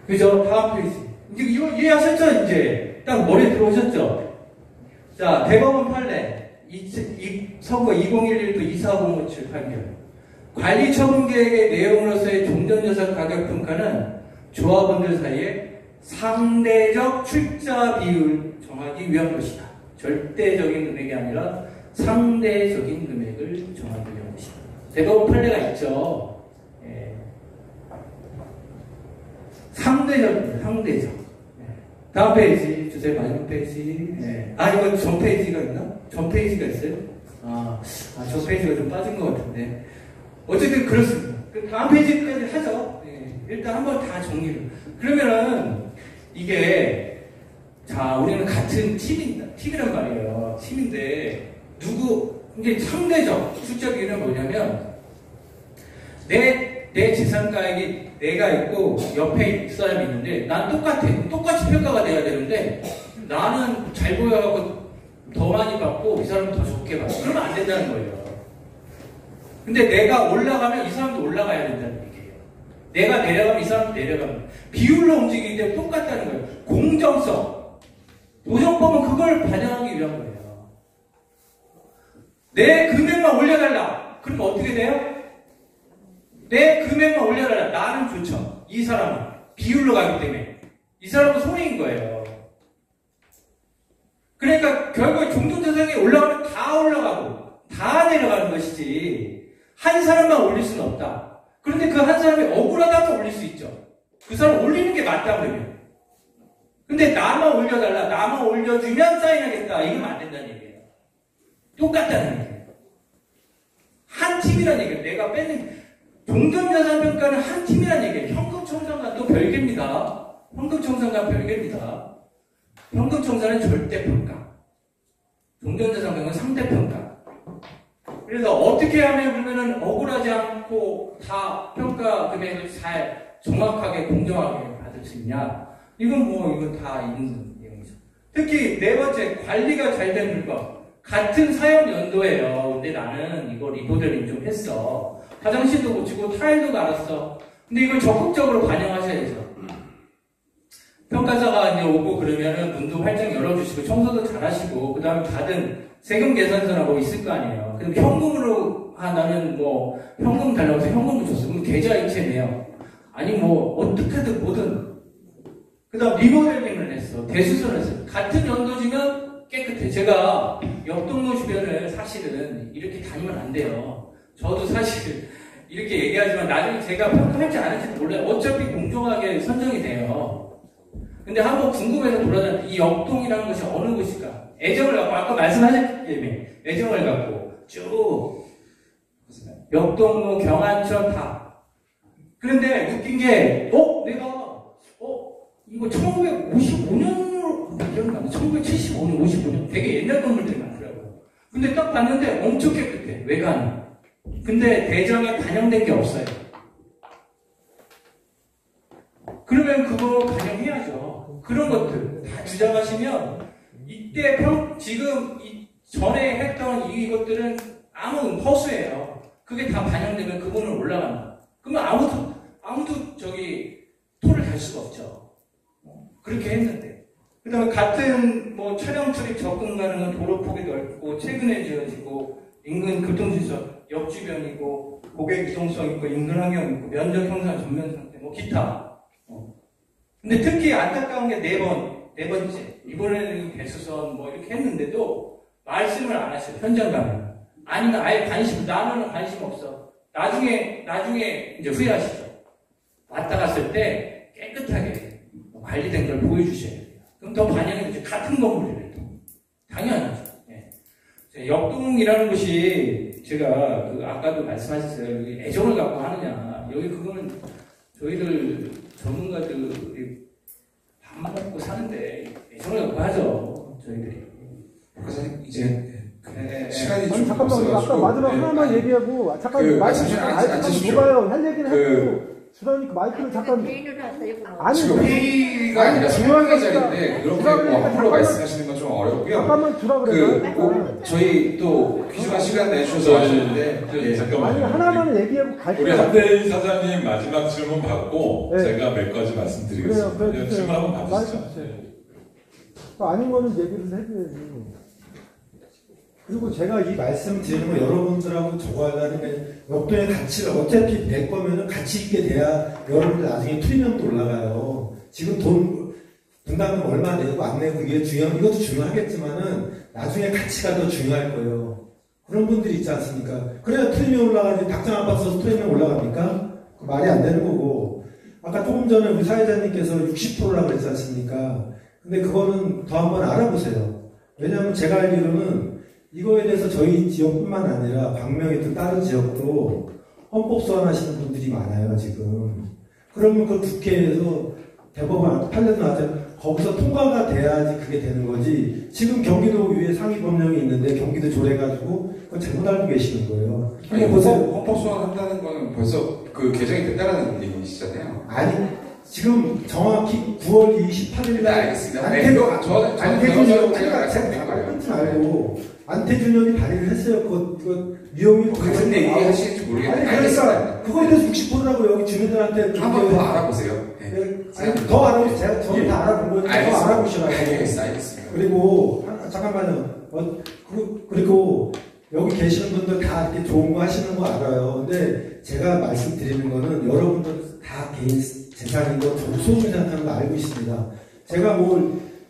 그죠? 다음 페이지. 이제 이거 이해하셨죠? 이제 딱 머리에 들어오셨죠? 자, 대법원 판례 선고 2011도 24057 판결. 관리 처분 계획의 내용으로서의 종전자산 가격 평가는 조합원들 사이에 상대적 출자 비율 정하기 위한 것이다. 절대적인 금액이 아니라 상대적인 금액을 정하기 위한 것이다. 대법원 판례가 있죠. 예. 상대적. 예. 다음 페이지 주세요. 마지막 페이지. 예. 이거 전 페이지가 있나? 전 페이지가 있어요? 전 페이지가 좀 빠진 것 같은데. 어쨌든 그렇습니다. 다음 페이지까지 하죠. 예. 일단 한번 다 정리를. 그러면은 이게 우리는 같은 팀이란 말이에요. 팀인데 이게 상대적 출자 비율은 뭐냐면 내 재산가액이 내가 있고 옆에 사람이 있는데 난 똑같이 평가가 돼야 되는데 나는 잘 보여갖고 더 많이 받고 이 사람은 더 적게 받고 그러면 안 된다는 거예요. 근데 내가 올라가면 이 사람도 올라가야 된다는 얘기예요. 내가 내려가면 이 사람도 내려가면 비율로 움직이기 때문에 똑같다는 거예요. 공정성. 도정법은 그걸 반영하기 위한 거예요. 내 금액만 올려달라. 그럼 어떻게 돼요? 내 금액만 올려달라. 나는 좋죠. 이 사람은 비율로 가기 때문에 이 사람은 손해인 거예요. 그러니까 결국 종전자산이 올라가면 다 올라가고 다 내려가는 것이지 한 사람만 올릴 수는 없다. 그런데 그 한 사람이 억울하다면 올릴 수 있죠. 그 사람 올리는 게 맞다 그러면. 근데 나만 올려달라. 나만 올려주면 사인하겠다. 이러면 안 된다는 얘기예요. 똑같다는 얘기예요. 한 팀이라는 얘기예요. 내가 뺏는 종전자산 평가는 한 팀이라는 얘기예요. 현금청산과도 별개입니다. 현금청산과 별개입니다. 현금청산은 절대평가. 종전자산 평가는 상대평가. 그래서 어떻게 하면 그러면은 억울하지 않고 다 평가 금액을 잘 정확하게 공정하게 받을 수 있냐? 이건 다 있는 내용이죠. 특히 네 번째, 관리가 잘 된 물건. 같은 사용 연도예요. 근데 나는 이거 리모델링 좀 했어. 화장실도 고치고 타일도 갈았어. 근데 이걸 적극적으로 반영하셔야죠. 평가사가 이제 오고 그러면은 문도 활짝 열어주시고 청소도 잘하시고 그 다음에 받은 세금 계산서라고 있을 거 아니에요. 그럼 현금으로 나는 뭐 현금 달라고 해서 현금을 줬어. 그럼 계좌이체 내요. 아니 뭐 어떻게든 뭐든. 그 다음 리모델링을 했어. 대수선을 했어. 같은 연도지면 깨끗해. 제가 옆동무 주변을 사실은 이렇게 다니면 안 돼요. 저도 사실 이렇게 얘기하지만 나중에 제가 평가할지 안 할지도 몰라요. 어차피 공정하게 선정이 돼요. 근데 한번 궁금해서 돌아다니는 이 역동이라는 것이 어느 곳일까? 애정을 갖고 아까 말씀하셨기 때문에 애정을 갖고 쭉 역동무, 경안천 다. 그런데 웃긴 게 이거 1955년으로 기억나? 1975년, 55년 되게 옛날 건물들이 많더라고요. 근데 딱 봤는데 엄청 깨끗해. 외관이. 근데 대장에 반영된 게 없어요. 그러면 그거 반영해야죠. 그런 것들 다 주장하시면 이때 지금 전에 했던 이것들은 아무 허수예요. 그게 다 반영되면 그분은 올라간다. 그러면 아무도 토를 달 수가 없죠. 그렇게 했는데. 그 다음에 같은 촬영 출입 접근 가능한 도로 폭이 넓고 최근에 지어지고 인근 교통시설 역 주변이고 고객 유동성 있고 인근 환경 있고 면적 형상 전면 상태 기타. 근데 특히 안타까운 게 4번 네 번째, 이번에는 대수선 뭐 이렇게 했는데도 말씀을 안 하셔요. 현장 가면. 아니면 아예 나는 관심 없어. 나중에 이제 후회하시죠. 왔다 갔을 때 깨끗하게 관리된 걸 보여주셔야 돼요. 그럼 더 반영이 이제 같은 건물이래요. 당연하죠. 예. 역동이라는 것이 제가 아까도 말씀하셨어요. 여기 애정을 갖고 하느냐. 여기 그거는 저희들 전문가들이 밥만 먹고 사는데 애정을 갖고 하죠. 저희들이. 박사님 이제 네. 시간이 좀 아니 잠깐만 아까 없어가지고 마지막 하나만 얘기하고 잠깐 마이크 앉으십시오. 줘봐요. 할 얘기는 했고 주다니까 마이크를 잠깐 아니 지금 회의가 아니라 설명회 자리인데 그렇게 뭐 함부로 말씀하시는 건 좀 어렵고요. 잠깐만 주라 그래요. 저희 또 귀중한 시간 내주셔서 하셨는데 아니 잠깐만요. 하나만 얘기하고 갈게요. 우리 한대희 사장님 마지막 질문 받고 네. 제가 몇 가지 말씀드리겠습니다. 그래요. 질문 한번 받으시죠. 아닌 거는 얘기를 해줘야지. 그리고 제가 이 말씀 드리는 거 여러분들하고 적어하려는 게 역도의 가치를 어차피 낼 거면은 가치 있게 돼야 여러분들 나중에 프리미엄도 올라가요. 지금 분담금 얼마 내고 안 내고 이게 이것도 중요하겠지만은 나중에 가치가 더 중요할 거예요. 그런 분들이 있지 않습니까? 그래야 프리미엄 올라가지 당장 아파트 써서 프리미엄 올라갑니까? 말이 안 되는 거고. 아까 조금 전에 우리 사회자님께서 60%라고 그랬지 않습니까? 근데 그거는 더 한번 알아보세요. 왜냐하면 제가 알기로는 이거에 대해서 저희 지역뿐만 아니라 광명이든 다른 지역도 헌법 소환하시는 분들이 많아요, 지금. 그러면 그 국회에서 대법원 판례도 나왔잖아요. 거기서 통과가 돼야지 그게 되는 거지. 지금 경기도 위에 상위 법령이 있는데 경기도 조례가지고 그건 잘못 알고 계시는 거예요. 아니, 보세요. 헌법 소환한다는 거는 벌써 그 개정이 됐다는 얘기시잖아요. 아니, 지금 정확히 9월 28일 네, 알겠습니다. 안태준형이 발의를 했어요. 그거 위험이 무슨 얘기 하시는지 모르겠는데 그러니까 그거에 대해서 60%라고 여기 주민들한테 한번 더 알아보세요. 아니, 더 알아보세요. 제가 저는 다 알아본 거니까 더 알아보시라고. 알겠습니다. 그리고 잠깐만요. 그리고 여기 계시는 분들 다 이렇게 좋은 거 하시는 거 알아요. 근데 제가 말씀드리는 거는 여러분들 다 개인 재산인 거 저도 소중히 생각하는 거 알고 있습니다. 제가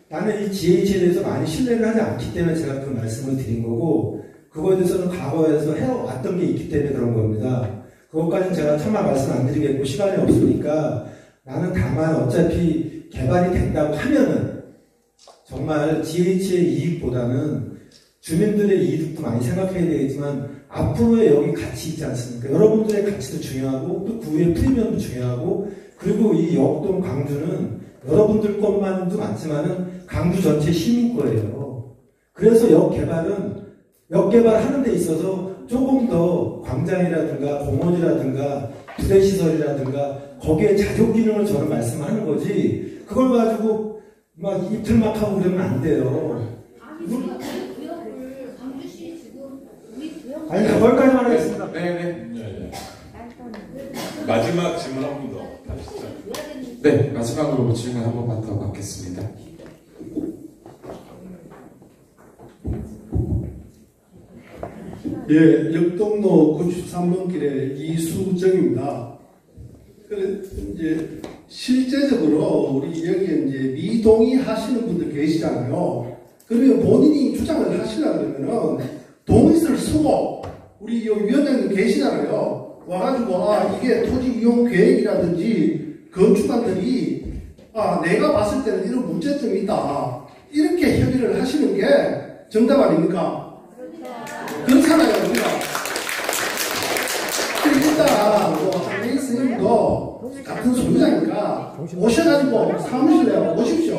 나는 이 GH에 대해서 많이 신뢰를 하지 않기 때문에 제가 그 말씀을 드린 거고, 그거에 대해서는 과거에서 해왔던 게 있기 때문에 그런 겁니다. 그것까지는 제가 차마 말씀 안 드리겠고 시간이 없으니까, 나는 다만 어차피 개발이 된다고 하면은 정말 GH의 이익보다는 주민들의 이익도 많이 생각해야 되겠지만 앞으로의 여기 가치 있지 않습니까? 여러분들의 가치도 중요하고 또 그 위에 프리미엄도 중요하고, 그리고 이 역동 광주는 여러분들 것만도 많지만은 강주 전체 시민 거예요. 그래서 역 개발하는 데 있어서 조금 더 광장이라든가 공원이라든가 부대시설이라든가 거기에 자조 기능을 저는 말씀하는 거지, 그걸 가지고 막 이틀막 하고 그러면 안 돼요. 아니, 거기까지만 하겠습니다. 네. 마지막 질문 한 번 더 하시죠. 네, 마지막으로 질문 한 번만 더 받겠습니다. 예, 역동로 93번 길의 이수정입니다. 이제 실제적으로 우리 여기 이제 미동의 하시는 분들 계시잖아요. 그러면 본인이 주장을 하시려고 그러면은 동의서를 쓰고, 우리 위원장님 계시잖아요. 와가지고 이게 토지 이용 계획이라든지 건축안들이 내가 봤을 때는 이런 문제점이 있다, 이렇게 협의를 하시는 게 정답 아닙니까? 그렇잖아요, 우리가. 일단 한혜인 선생님도 같은 소유자니까 오셔가지고 사무실에 오십시오.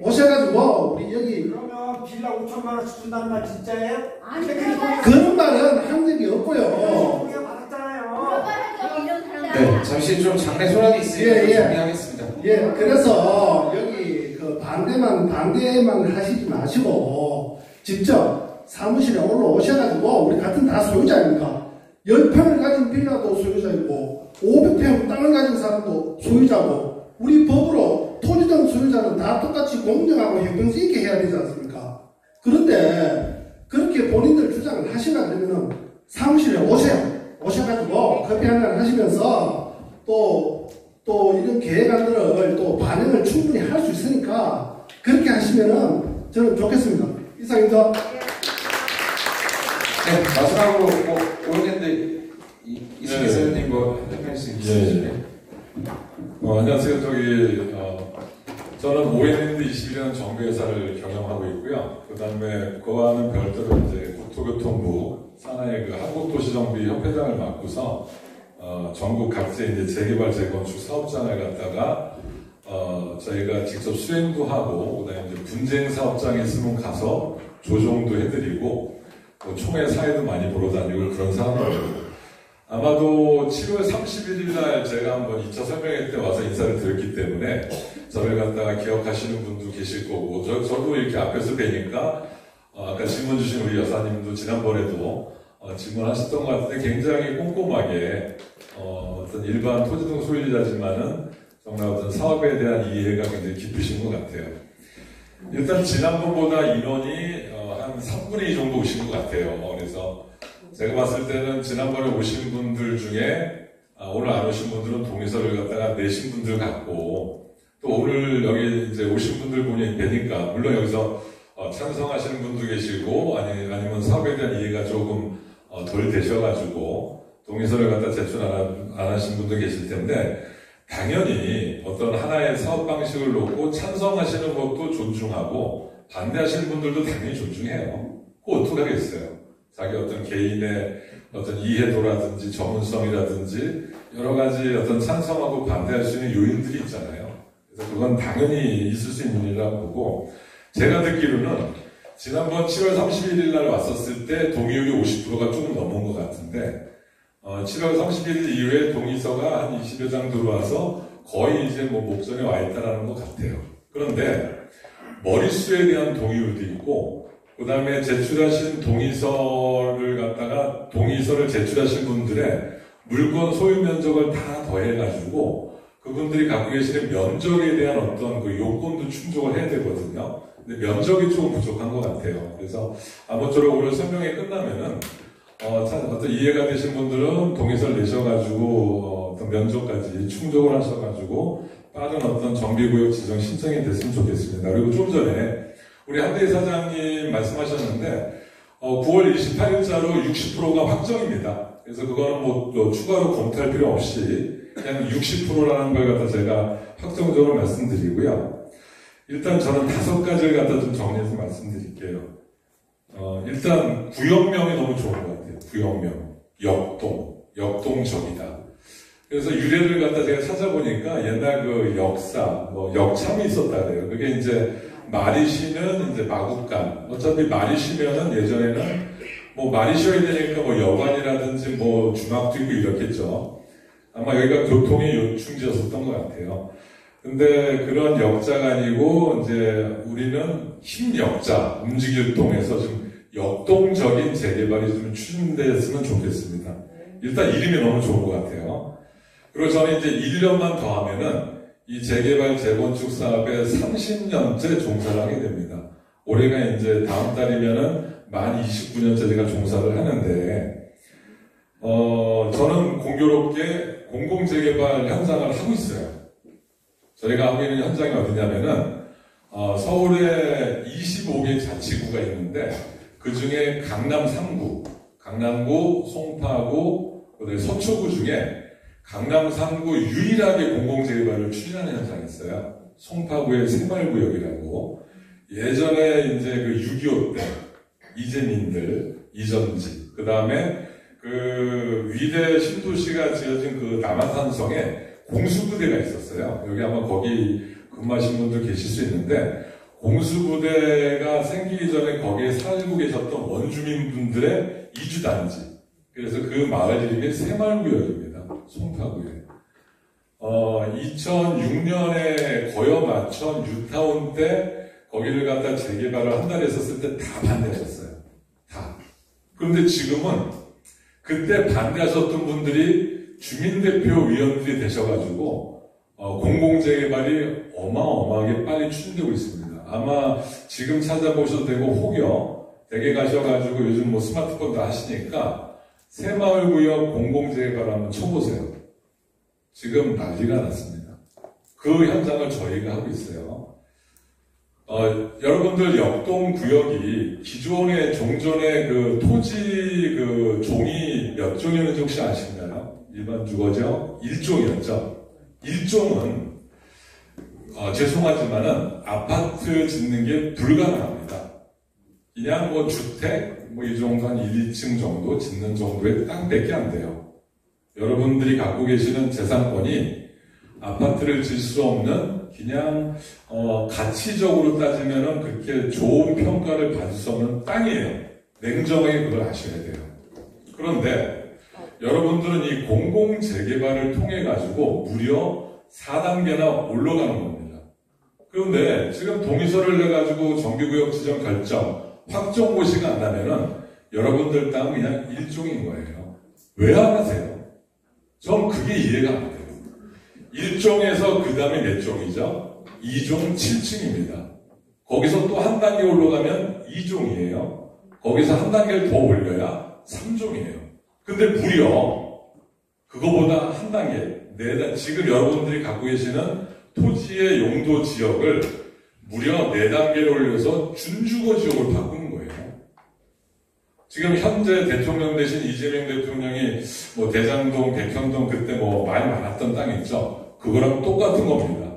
오셔가지고 우리 여기 그러면 빌라 5천만 원씩 준다는 말 진짜예요? 그런 말은 한 적이 없고요. 네, 잠시 좀 장례 소란이 있으니까 정리하겠습니다. 예, 그래서 여기 그 반대만 하시지 마시고 직접 사무실에 올라오셔가지고, 우리 같은 다 소유자입니다. 10평을 가진 빌라도 소유자이고 500평 땅을 가진 사람도 소유자고, 우리 법으로 토지등 소유자는 다 똑같이 공정하고 형평성 있게 해야 되지 않습니까? 그런데 그렇게 본인들 주장을 하시나 그러면은 사무실에 오세요. 오셔가지고 커피 한잔 하시면서 또 이런 계획안들을 또 반영을 충분히 할 수 있으니까 그렇게 하시면은 저는 좋겠습니다. 이상입니다. 네, 마지막으로 오는데 이승희 선생님 한 말씀 있으실까요? 안녕하세요. 저는 OND 21년 정비회사를 경영하고 있고요. 그 다음에 그와는 별도로 이제 국토교통부 산하의 그 한국도시정비협회장을 맡고서 전국 각지의 이제 재개발 재건축 사업장을 갖다가 저희가 직접 수행도 하고, 그 다음에 이제 분쟁 사업장에 있으면 가서 조정도 해드리고, 총회 사회도 많이 보러 다니고 그런 사람들이고, 아마도 7월 31일 날 제가 한번 2차 설명회 때 와서 인사를 드렸기 때문에 저를 갖다가 기억하시는 분도 계실 거고, 저도 이렇게 앞에서 뵈니까 아까 질문 주신 우리 여사님도 지난번에도 질문하셨던 것 같은데 굉장히 꼼꼼하게 어떤 일반 토지등 소유자지만은 정말 어떤 사업에 대한 이해가 굉장히 깊으신 것 같아요. 일단 지난번보다 인원이 한 3분의 2 정도 오신 것 같아요. 그래서 제가 봤을 때는 지난번에 오신 분들 중에 오늘 안 오신 분들은 동의서를 갖다가 내신 분들 같고, 또 오늘 여기 이제 오신 분들 뵈니까 물론 여기서 찬성하시는 분도 계시고 아니면 사업에 대한 이해가 조금 덜 되셔가지고 동의서를 갖다 제출 안 하신 분도 계실 텐데, 당연히 어떤 하나의 사업 방식을 놓고 찬성하시는 것도 존중하고 반대하시는 분들도 당연히 존중해요. 그거 어떻게 하겠어요? 자기 어떤 개인의 어떤 이해도라든지 전문성이라든지 여러 가지 어떤 찬성하고 반대할 수 있는 요인들이 있잖아요. 그래서 그건 당연히 있을 수 있는 일이라고 보고, 제가 듣기로는 지난번 7월 31일 날 왔었을 때 동의율이 50%가 조금 넘은 것 같은데, 7월 31일 이후에 동의서가 한 20여 장 들어와서 거의 이제 목전에 와 있다라는 것 같아요. 그런데 머릿수에 대한 동의율도 있고, 그 다음에 제출하신 동의서를 제출하신 분들의 물건 소유 면적을 다 더해가지고 그분들이 갖고 계시는 면적에 대한 어떤 그 요건도 충족을 해야 되거든요. 근데 면적이 조금 부족한 것 같아요. 그래서 아무쪼록 오늘 설명회 끝나면은 어떤 이해가 되신 분들은 동의서를 내셔가지고 어떤 면적까지 충족을 하셔가지고 빠른 어떤 정비구역 지정 신청이 됐으면 좋겠습니다. 그리고 좀 전에 우리 한대희 사장님 말씀하셨는데 9월 28일자로 60%가 확정입니다. 그래서 그거는 추가로 검토할 필요 없이 그냥 60%라는 걸 갖다 제가 확정적으로 말씀드리고요. 일단 저는 5가지를 갖다 좀 정리해서 말씀드릴게요. 일단 구역명이 너무 좋은 것 같아요. 구역명, 역동적이다. 그래서 유래를 갖다 제가 찾아보니까 옛날 그 역사, 역참이 있었다 그래요. 그게 이제 말이 쉬는 이제 마국간. 어차피 말이 쉬면은 예전에는 말이 쉬어야 되니까 여관이라든지 주막도 있고 이렇겠죠. 아마 여기가 교통의 요충지였었던 것 같아요. 근데 그런 역자가 아니고 이제 우리는 힘역자, 움직일동에서 좀 역동적인 재개발이 좀 추진됐으면 좋겠습니다. 일단 이름이 너무 좋은 것 같아요. 그리고 저는 이제 1년만 더 하면은 이 재개발 재건축 사업에 30년째 종사를 하게 됩니다. 올해가 이제 다음 달이면은 만 29년째 제가 종사를 하는데, 저는 공교롭게 공공재개발 현장을 하고 있어요. 저희가 하고 있는 현장이 어디냐면은, 서울에 25개 자치구가 있는데, 그 중에 강남 3구, 강남구, 송파구, 그다음에 서초구 중에 강남 3구 유일하게 공공재개발을 추진하는 현장이 있어요. 송파구의 새마을구역이라고. 예전에 이제 그 6.25 때 이재민들, 이전지, 그 다음에 그 위대 신도시가 지어진 그 남한산성에 공수부대가 있었어요. 여기 아마 거기 근무하신 분들 계실 수 있는데, 공수부대가 생기기 전에 거기에 살고 계셨던 원주민분들의 이주단지. 그래서 그 마을 이름이 새마을구역입니다. 송파구에. 2006년에 거여마천 뉴타운 때 거기를 갖다 재개발을 한 달 했었을 때 다 반대하셨어요. 다. 그런데 지금은 그때 반대하셨던 분들이 주민대표위원들이 되셔가지고 공공재개발이 어마어마하게 빨리 추진되고 있습니다. 아마 지금 찾아보셔도 되고 혹여 댁에 가셔가지고 요즘 스마트폰 다 하시니까 새마을구역 공공재개발 한번 쳐보세요. 지금 난리가 났습니다. 그 현장을 저희가 하고 있어요. 여러분들 역동 구역이 기존의 종전의 그 토지 그 종이 몇 종이었는지 혹시 아시나요? 일반 주거지역 1종이었죠. 1종은 죄송하지만은 아파트 짓는 게 불가능합니다. 그냥 뭐 주택 뭐 이 정도 한 1, 2층 정도 짓는 정도의 땅밖에 안 돼요. 여러분들이 갖고 계시는 재산권이 아파트를 질 수 없는 그냥 가치적으로 따지면은 그렇게 좋은 평가를 받을 수 없는 땅이에요. 냉정하게 그걸 아셔야 돼요. 그런데 여러분들은 이 공공재개발을 통해 가지고 무려 4단계나 올라가는 겁니다. 그런데 지금 동의서를 내가지고 정비구역 지정 결정 확정고시가 안 나면은 여러분들 땅은 그냥 1종인 거예요. 왜 안 하세요? 전 그게 이해가 안 돼요. 1종에서 그 다음에 몇 종이죠? 2종 7층입니다. 거기서 또 한 단계 올라가면 2종이에요. 거기서 한 단계를 더 올려야 3종이에요. 근데 무려 그거보다 한 단계, 지금 여러분들이 갖고 계시는 토지의 용도 지역을 무려 4단계를 올려서 준주거 지역으로 바꾸는 거예요. 지금 현재 대통령 대신 이재명 대통령이 뭐 대장동, 백현동 그때 뭐 많이 많았던 땅 있죠? 그거랑 똑같은 겁니다.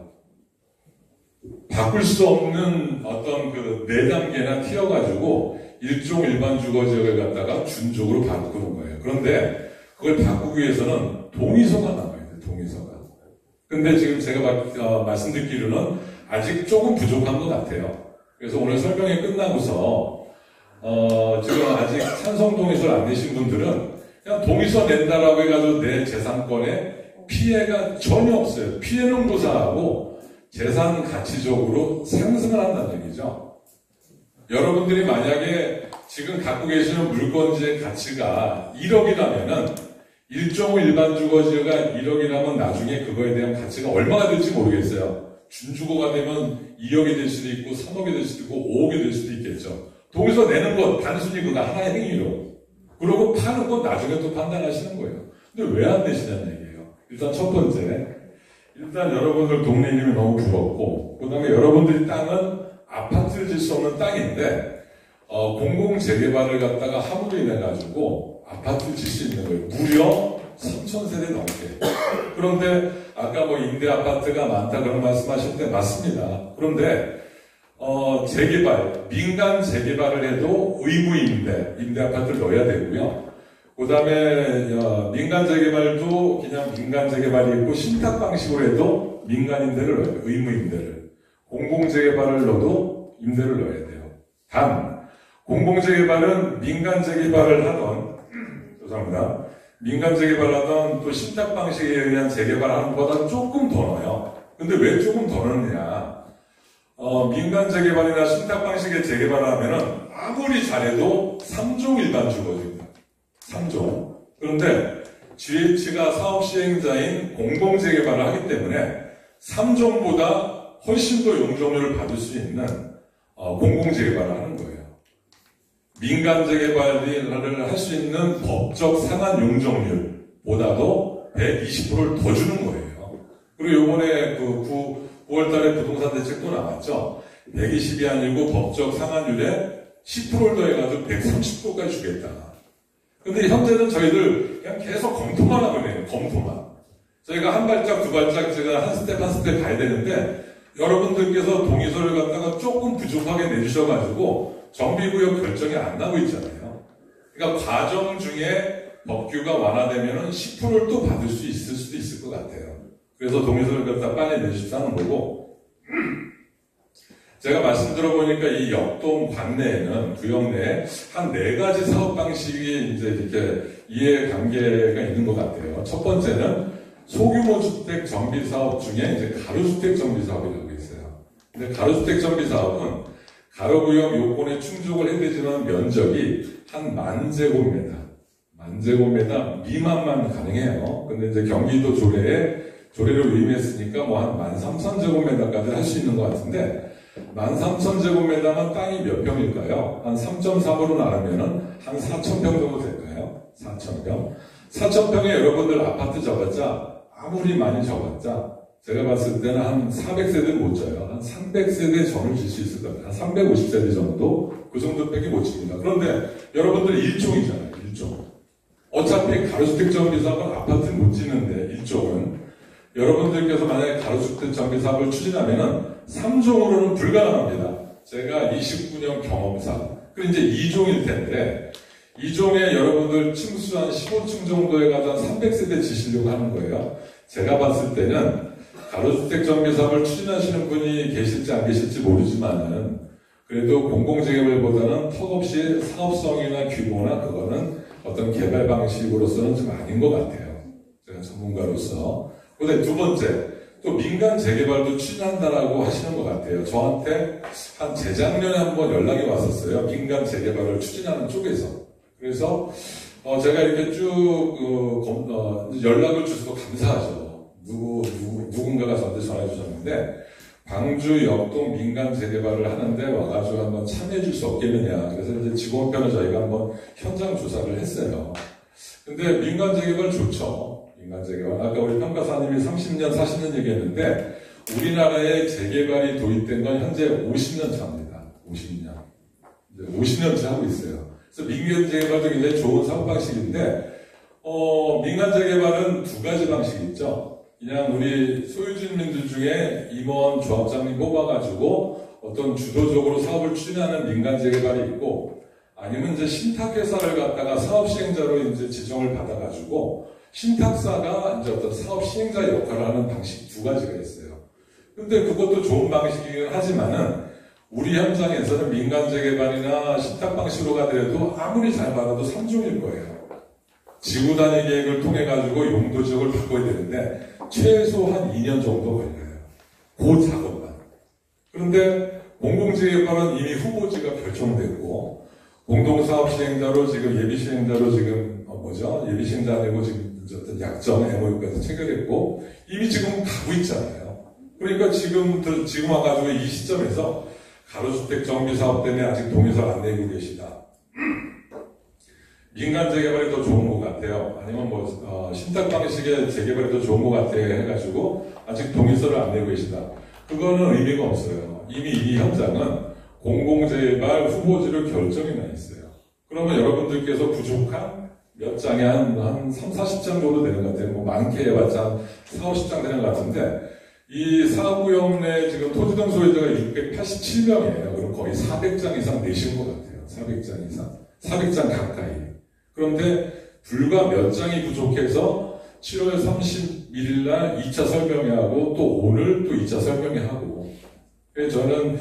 바꿀 수 없는 어떤 그 4단계나 튀어가지고 일종 일반 주거 지역을 갖다가 준족으로 바꾸는 거예요. 그런데 그걸 바꾸기 위해서는 동의서가 나와야 돼요. 동의서가. 근데 지금 제가 말씀드리기로는 아직 조금 부족한 것 같아요. 그래서 오늘 설명이 끝나고서 지금 아직 찬성 동의서를 안 내신 분들은 그냥 동의서 낸다라고 해가지고 내 재산권에 피해가 전혀 없어요. 피해는 무사하고 재산 가치적으로 상승을 한다는 얘기죠. 여러분들이 만약에 지금 갖고 계시는 물건지의 가치가 1억이라면은 일종 일반 주거지가 1억이라면 나중에 그거에 대한 가치가 얼마가 될지 모르겠어요. 준주거가 되면 2억이 될 수도 있고 3억이 될 수도 있고 5억이 될 수도 있겠죠. 동의서 내는 것 단순히 그거 하나의 행위로 그러고 파는 건 나중에 또 판단하시는 거예요. 근데 왜 안 내시냐는 얘기예요. 일단 첫 번째, 일단 여러분들 동네 이름이 너무 부럽고 그 다음에 여러분들이 땅은 아파트를 질 수 없는 땅인데 공공재개발을 갖다가 함으로 인해 가지고 아파트를 질 수 있는 거예요. 무려 3,000세대 넘게. 그런데 아까 뭐 임대 아파트가 많다 그런 말씀하실 때 맞습니다. 그런데 재개발, 민간 재개발을 해도 의무 임대 아파트를 넣어야 되고요. 그 다음에 민간 재개발도 그냥 민간 재개발이 있고 신탁 방식으로 해도 민간 임대를 넣어야 돼요. 의무 임대를. 공공 재개발을 넣어도 임대를 넣어야 돼요. 단 공공 재개발은 민간 재개발을 하던 죄송합니다. 민간 재개발을 하던 또 신탁 방식에 의한 재개발하는 것보다 조금 더 넣어요. 근데 왜 조금 더 넣느냐? 민간 재개발이나 신탁 방식의 재개발을 하면은 아무리 잘해도 3종 일반 주거지입니다. 3종. 그런데 GH가 사업 시행자인 공공 재개발을 하기 때문에 3종보다 훨씬 더 용적률을 받을 수 있는 공공 재개발을 하는 거예요. 민간 재개발을 할 수 있는 법적 상한 용적률보다도 120%를 더 주는 거예요. 그리고 요번에 9월 달에 부동산 대책도 나왔죠. 120이 아니고 법적 상한율에 10%를 더해가지고 130%까지 주겠다. 근데 현재는 저희들 그냥 계속 검토만 하고 있네요. 검토만. 저희가 한 발짝, 두 발짝 제가 한 스텝 한 스텝 가야 되는데 여러분들께서 동의서를 갖다가 조금 부족하게 내주셔가지고 정비구역 결정이 안 나고 있잖아요. 그러니까 과정 중에 법규가 완화되면 10%를 또 받을 수 있을 수도 있을 것 같아요. 그래서 동의서를 갖다 빨리 내주십사 하는 거고 제가 말씀 들어보니까 이 역동 관내에는 구역 내에 한 4가지 사업 방식이 이제 이렇게 이해관계가 있는 것 같아요. 첫 번째는 소규모 주택 정비 사업 중에 이제 가로주택 정비 사업이라고 있어요. 근데 가로주택 정비 사업은 가로구역 요건에 충족을 해야되지만 면적이 한 10,000제곱미터, 10,000제곱미터 미만만 가능해요. 근데 이제 경기도 조례를 위임했으니까 뭐 한 13,000제곱미터까지 할 수 있는 것 같은데 13,000제곱미터면 땅이 몇 평일까요? 한 3.3으로 나누면은 한 4,000평 정도 될까요? 4,000평. 4,000평에 여러분들 아파트 접었자 아무리 많이 접었자 제가 봤을 때는 한 400세대 못 져요. 한 300세대 점을 질 수 있을 겁니다. 한 350세대 정도? 그 정도밖에 못 칩니다. 그런데 여러분들 일종이잖아요. 일종. 어차피 가로주택 정비사업은 아파트는 못 짓는데 일종은 여러분들께서 만약에 가로주택 정비사업을 추진하면은 3종으로는 불가능합니다. 제가 29년 경험상. 그리고 이제 2종일 텐데 2종에 여러분들 층수 한 15층 정도에 가서 한 300세대 지시려고 하는 거예요. 제가 봤을 때는 가로주택 정비사업을 추진하시는 분이 계실지 안 계실지 모르지만은 그래도 공공재개발보다는 턱없이 사업성이나 규모나 그거는 어떤 개발 방식으로서는 좀 아닌 것 같아요. 제가 전문가로서. 그런데 두 번째, 또 민간 재개발도 추진한다라고 하시는 것 같아요. 저한테 한 재작년에 한번 연락이 왔었어요. 민간 재개발을 추진하는 쪽에서. 그래서 제가 이렇게 쭉 연락을 주셔서 감사하죠. 누군가가 저한테 전해 주셨는데 광주 역동 민간 재개발을 하는데 와가지고 한번 참여해 줄 수 없겠느냐. 그래서 이제 직원편을 저희가 한번 현장 조사를 했어요. 근데 민간 재개발 좋죠. 민간 재개발. 아까 우리 평가사님이 30년, 40년 얘기했는데 우리나라에 재개발이 도입된 건 현재 50년 차입니다. 50년. 이제 50년째 하고 있어요. 그래서 민간 재개발도 굉장히 좋은 사업 방식인데 민간 재개발은 두 가지 방식이 있죠. 그냥 우리 소유주민들 중에 임원, 조합장님 뽑아가지고 어떤 주도적으로 사업을 추진하는 민간 재개발이 있고, 아니면 이제 신탁회사를 갖다가 사업 시행자로 이제 지정을 받아가지고 신탁사가 이제 어떤 사업 시행자 역할을 하는 방식 두 가지가 있어요. 근데 그것도 좋은 방식이긴 하지만은 우리 현장에서는 민간 재개발이나 신탁 방식으로 가더라도 아무리 잘 받아도 3종일 거예요. 지구 단위 계획을 통해 가지고 용도 지역을 바꿔야 되는데 최소 한 2년 정도 걸려요. 그 작업만. 그런데 공공재개발은 이미 후보지가 결정됐고 공동사업 시행자로 지금 예비 시행자로 지금 예비 시행자 되고 지금 어떤 약정 MOU까지 체결했고 이미 지금 가고 있잖아요. 그러니까 지금 와가지고 이 시점에서 가로주택 정비사업 때문에 아직 동의서를 안 내고 계시다. 민간 재개발이 더 좋은 것 같아요. 아니면 신탁 방식의 재개발이 더 좋은 것 같아요. 해가지고 아직 동의서를 안 내고 계시다. 그거는 의미가 없어요. 이미 이 현장은 공공재개발 후보지로 결정이 나 있어요. 그러면 여러분들께서 부족한 몇 장에 한 3, 40장 정도 되는 것 같아요. 많게 해봤자 한 4, 50장 되는 것 같은데 이 사구역 내 지금 토지등 소유자가 687명이에요. 그럼 거의 400장 이상 내신 것 같아요. 400장 이상. 400장 가까이. 그런데 불과 몇 장이 부족해서 7월 31일 날 2차 설명회하고 또 오늘 또 2차 설명회하고 그래서 저는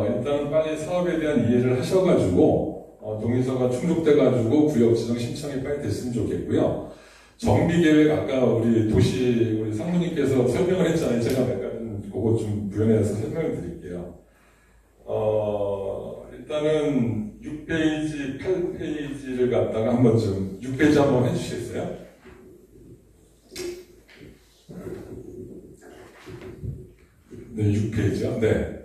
일단 빨리 사업에 대한 이해를 하셔가지고 동의서가 충족돼가지고 구역 지정 신청이 빨리 됐으면 좋겠고요. 정비계획 아까 우리 상무님께서 설명을 했잖아요. 제가 몇 가지 그거 좀 부연해서 설명을 드릴게요. 일단은 6페이지, 8페이지를 갖다가 한번 6페이지 한번 해주시겠어요? 네, 6페이지요. 네.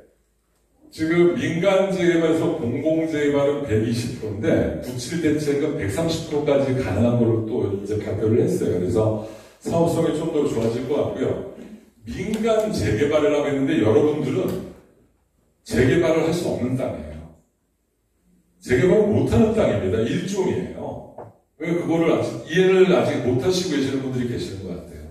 지금 민간재개발에서 공공재개발은 120%인데 부칠대책은 130%까지 가능한 걸로 또 이제 발표를 했어요. 그래서 사업성이 좀 더 좋아질 것 같고요. 민간 재개발이라고 했는데 여러분들은 재개발을 할 수 없는 땅이에요. 재개발을 못하는 땅입니다. 일종이에요. 왜 그거를 이해를 아직 못하시고 계시는 분들이 계시는 것 같아요.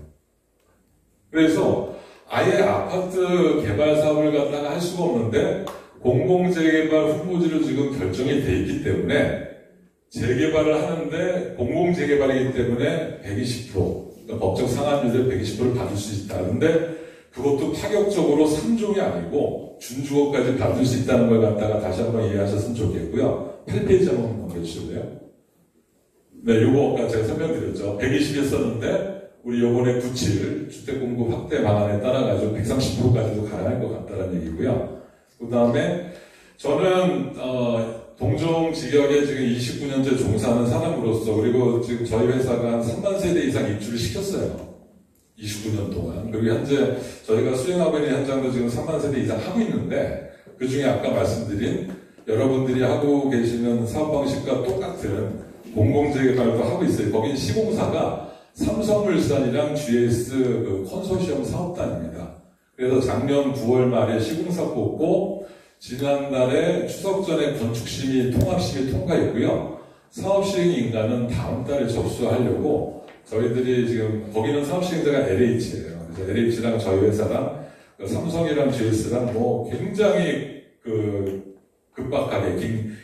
그래서 아예 아파트 개발 사업을 갖다가 할 수가 없는데 공공재개발 후보지로 지금 결정이 돼 있기 때문에 재개발을 하는데 공공재개발이기 때문에 120%, 그러니까 법적 상한율에 120%를 받을 수 있다. 그런데 그것도 파격적으로 3종이 아니고 준주거까지 받을 수 있다는 걸 갖다가 다시 한번 이해하셨으면 좋겠고요. 8페이지 한번 넘겨주실래요? 네, 요거 아까 제가 설명드렸죠. 120이었었는데 우리 요번에 97 주택공급 확대 방안에 따라가지고 130%까지도 가능할 것 같다는 얘기고요. 그 다음에 저는 동종 지역에 지금 29년째 종사하는 사람으로서 그리고 지금 저희 회사가 한 3만 세대 이상 입주를 시켰어요. 29년 동안. 그리고 현재 저희가 수행하고 있는 현장도 지금 3만 세대 이상 하고 있는데 그 중에 아까 말씀드린 여러분들이 하고 계시는 사업 방식과 똑같은 공공재개발도 하고 있어요. 거긴 시공사가 삼성물산이랑 GS 그 컨소시엄 사업단입니다. 그래서 작년 9월 말에 시공사 뽑고 지난달에 추석 전에 건축심의 통합심의 통과했고요. 사업시행 인가는 다음 달에 접수하려고 저희들이 지금 거기는 사업시행자가 LH예요. 그래서 LH랑 저희 회사랑 삼성이랑 GS랑 뭐 굉장히 급박하게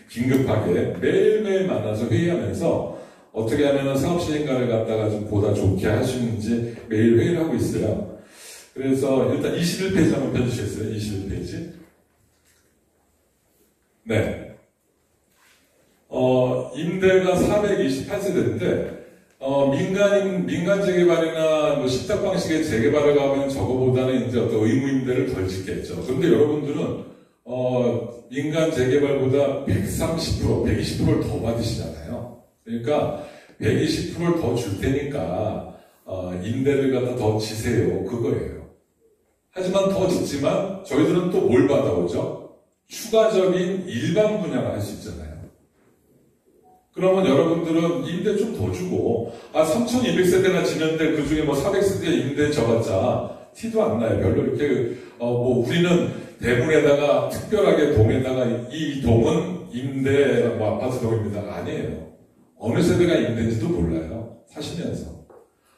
긴급하게 매일매일 만나서 회의하면서 어떻게 하면 사업시행가를 갖다가 좀 보다 좋게 할 수 있는지 매일 회의를 하고 있어요. 그래서 일단 21페이지 한번 펴주시겠어요? 21페이지. 네. 임대가 428세대인데, 민간 재개발이나 뭐 식탁 방식의 재개발을 가면 저거보다는 이제 어떤 의무임대를 덜 짓겠죠. 그런데 여러분들은, 민간 재개발보다 130%, 120%를 더 받으시잖아요. 그러니까 120%를 더 줄 테니까, 임대를 갖다 더 지세요. 그거예요. 하지만 더 짓지만 저희들은 또 뭘 받아오죠? 추가적인 일반 분양을 할 수 있잖아요. 그러면 여러분들은 임대 좀 더 주고 3,200세대나 지는데 그 중에 뭐 400세대 임대 줘봤자 티도 안 나요. 별로 이렇게 뭐 우리는 대문에다가 특별하게 동에다가 이 동은 임대 뭐 아파트 동입니다가 아니에요. 어느 세대가 임대인지도 몰라요. 사시면서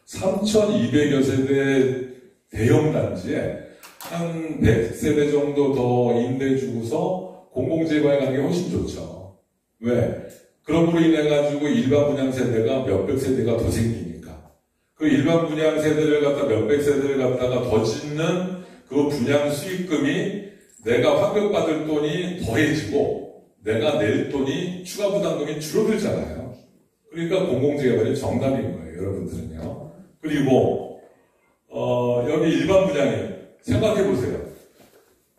3,200여 세대 대형 단지에 한 100세대 정도 더 임대 주고서 공공재개발 가는 게 훨씬 좋죠. 왜? 그럼으로 인해 가지고 일반 분양 세대가 몇백 세대가 더 생기니까 그 일반 분양 세대를 갖다 몇백 세대를 갖다가 더 짓는 그 분양 수익금이 내가 환급받을 돈이 더해지고 내가 낼 돈이 추가 부담금이 줄어들잖아요. 그러니까 공공재개발이 정답인 거예요, 여러분들은요. 그리고 여기 일반 분양이에요. 생각해 보세요.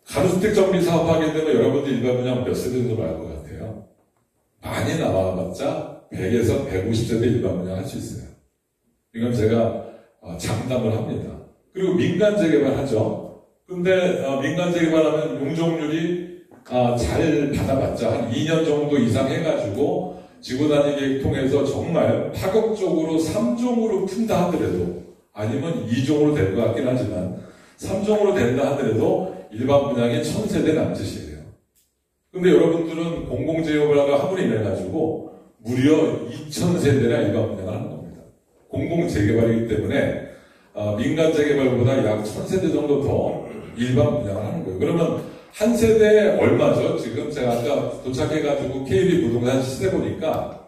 가로주택 정비 사업하게 되면 여러분들 일반 분양 몇 세대 정도 나올 것 같아요? 많이 나와봤자 100에서 150세대 일반 분양 할 수 있어요. 이건 제가 장담을 합니다. 그리고 민간 재개발 하죠. 근데 민간 재개발하면 용적률이 잘 받아봤자 한 2년 정도 이상 해가지고 지구단위 계획 통해서 정말 파격적으로 3종으로 푼다 하더라도 아니면 2종으로 될 것 같긴 하지만 3종으로 된다 하더라도 일반 분양이 1000세대 남짓이에요. 근데 여러분들은 공공재개발을 함으로 인해 가지고 무려 2000세대나 일반 분양을 하는 겁니다. 공공재개발이기 때문에 민간 재개발보다 약 1000세대 정도 더 일반 분양을 하는 거예요. 그러면 한 세대에 얼마죠? 지금 제가 아까 도착해가지고 KB 부동산 시세 보니까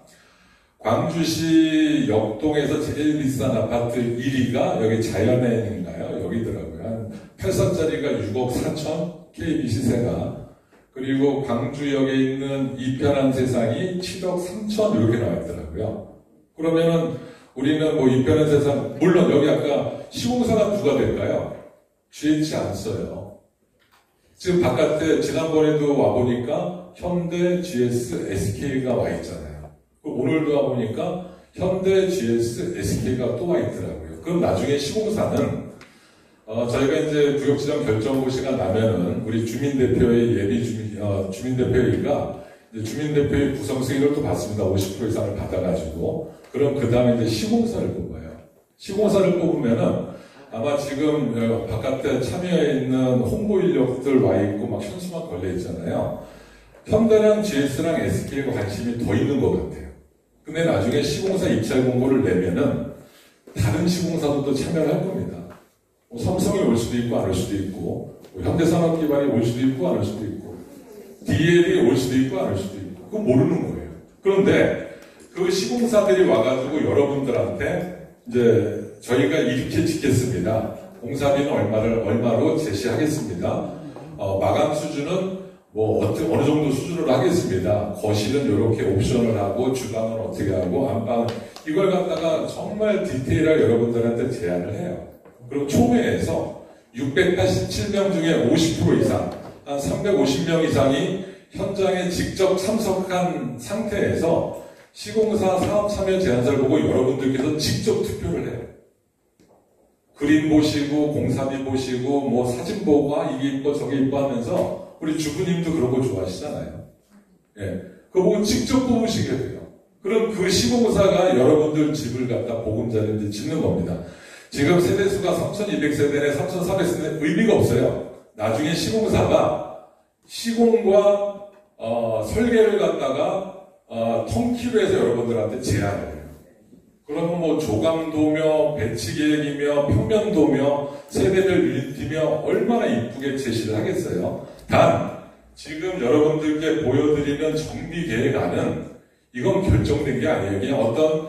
광주시 역동에서 제일 비싼 아파트 1위가 여기 자연엔인가요? 여기더라고요. 한 8선짜리가 6억 4천 KB 시세가. 그리고 광주역에 있는 이편한 세상이 7억 3천 이렇게 나와있더라고요. 그러면은 우리는 뭐 이편한 세상, 물론 여기 아까 시공사가 누가 될까요? GH 안 써요. 지금 바깥에 지난번에도 와보니까 현대, GS, SK가 와 있잖아요. 오늘도 와보니까 현대, GS, SK가 또 와 있더라고요. 그럼 나중에 시공사는 저희가 이제 구역지정 결정고시가 나면은 우리 주민대표의 주민대표회의가 주민대표의 구성 승인을 또 받습니다. 50% 이상을 받아가지고. 그럼 그 다음에 이제 시공사를 뽑아요. 시공사를 뽑으면은 아마 지금 바깥에 참여해 있는 홍보 인력들 와 있고 막 현수막 걸려 있잖아요. 현대랑 GS랑 SK가 관심이 더 있는 것 같아요. 근데 나중에 시공사 입찰 공고를 내면은 다른 시공사도 또 참여를 할 겁니다. 뭐 삼성이 올 수도 있고 안 올 수도 있고 뭐 현대산업기반이 올 수도 있고 안 올 수도 있고 DL이 올 수도 있고 안 올 수도 있고 그거 모르는 거예요. 그런데 그 시공사들이 와가지고 여러분들한테 이제 저희가 이렇게 짓겠습니다. 공사비는 얼마로 제시하겠습니다. 마감 수준은 뭐 어느 정도 수준으로 하겠습니다. 거실은 이렇게 옵션을 하고 주방은 어떻게 하고 안방 이걸 갖다가 정말 디테일하게 여러분들한테 제안을 해요. 그리고 총회에서 687명 중에 50% 이상, 한 350명 이상이 현장에 직접 참석한 상태에서 시공사 사업 참여 제안서를 보고 여러분들께서 직접 투표를 해요. 그림 보시고 공사비 보시고 뭐 사진 보고 이게 이뻐 저게 이뻐 하면서 우리 주부님도 그런 거 좋아하시잖아요. 예, 그거 보고 직접 뽑으시게 돼요. 그럼 그 시공사가 여러분들 집을 갖다 보금자리를 이제 짓는 겁니다. 지금 세대수가 3,200세대네 3,400세대 의미가 없어요. 나중에 시공사가 시공과 설계를 갖다가 통키로 해서 여러분들한테 제안을 해요. 그러면 뭐 조감도며 배치계획이며 평면도며 세대를 밀티며 얼마나 이쁘게 제시를 하겠어요. 단 지금 여러분들께 보여드리는 정비계획안은 이건 결정된 게 아니에요. 그냥 어떤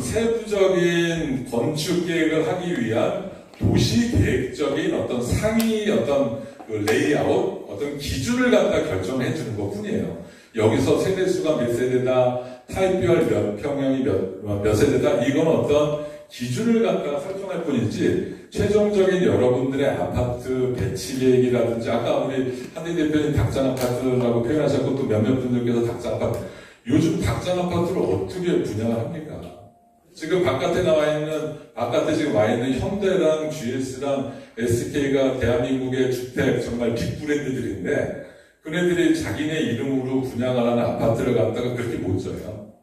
세부적인 건축 계획을 하기 위한 도시 계획적인 어떤 상위 어떤 그 레이아웃, 어떤 기준을 갖다 결정해 주는 것 뿐이에요. 여기서 세대수가 몇 세대다, 타입별 몇 평형이 몇 세대다, 이건 어떤 기준을 갖다가 설정할 뿐이지, 최종적인 여러분들의 아파트 배치 계획이라든지, 아까 우리 한대 대표님 닭장 아파트라고 표현하셨고, 또 몇몇 분들께서 닭장 아파트, 요즘 닭장 아파트를 어떻게 분양을 합니까? 지금 바깥에 지금 와 있는 현대랑 GS랑 SK가 대한민국의 주택 정말 빅브랜드들인데, 그네들이 자기네 이름으로 분양을 하는 아파트를 갖다가 그렇게 못 줘요.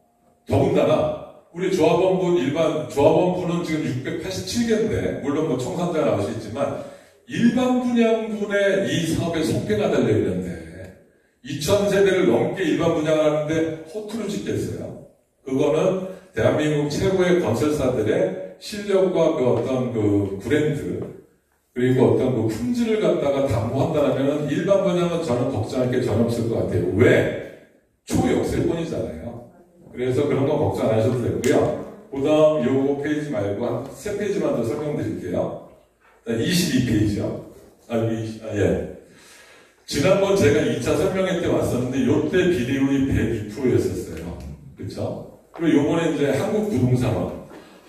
더군다나, 우리 조합원부는 지금 687개인데, 물론 뭐 청산자가 나올 수 있지만, 일반 분양분에 이 사업에 속배가 달려있는데, 2,000세대를 넘게 일반 분양을 하는데 허투루 짓겠어요. 그거는 대한민국 최고의 건설사들의 실력과 그 어떤 그 브랜드, 그리고 어떤 그 품질을 갖다가 담보한다면 일반 분양은 저는 걱정할 게 전혀 없을 것 같아요. 왜? 초역세권이잖아요. 그래서 그런 거 걱정 안 하셔도 되고요. 그 다음 요거 페이지 말고 한 3페이지만 더 설명드릴게요. 22페이지요. 예. 지난번 제가 2차 설명회 때 왔었는데 요때 비례율이 102%였었어요. 그쵸? 그리고 요번에 이제 한국부동산원.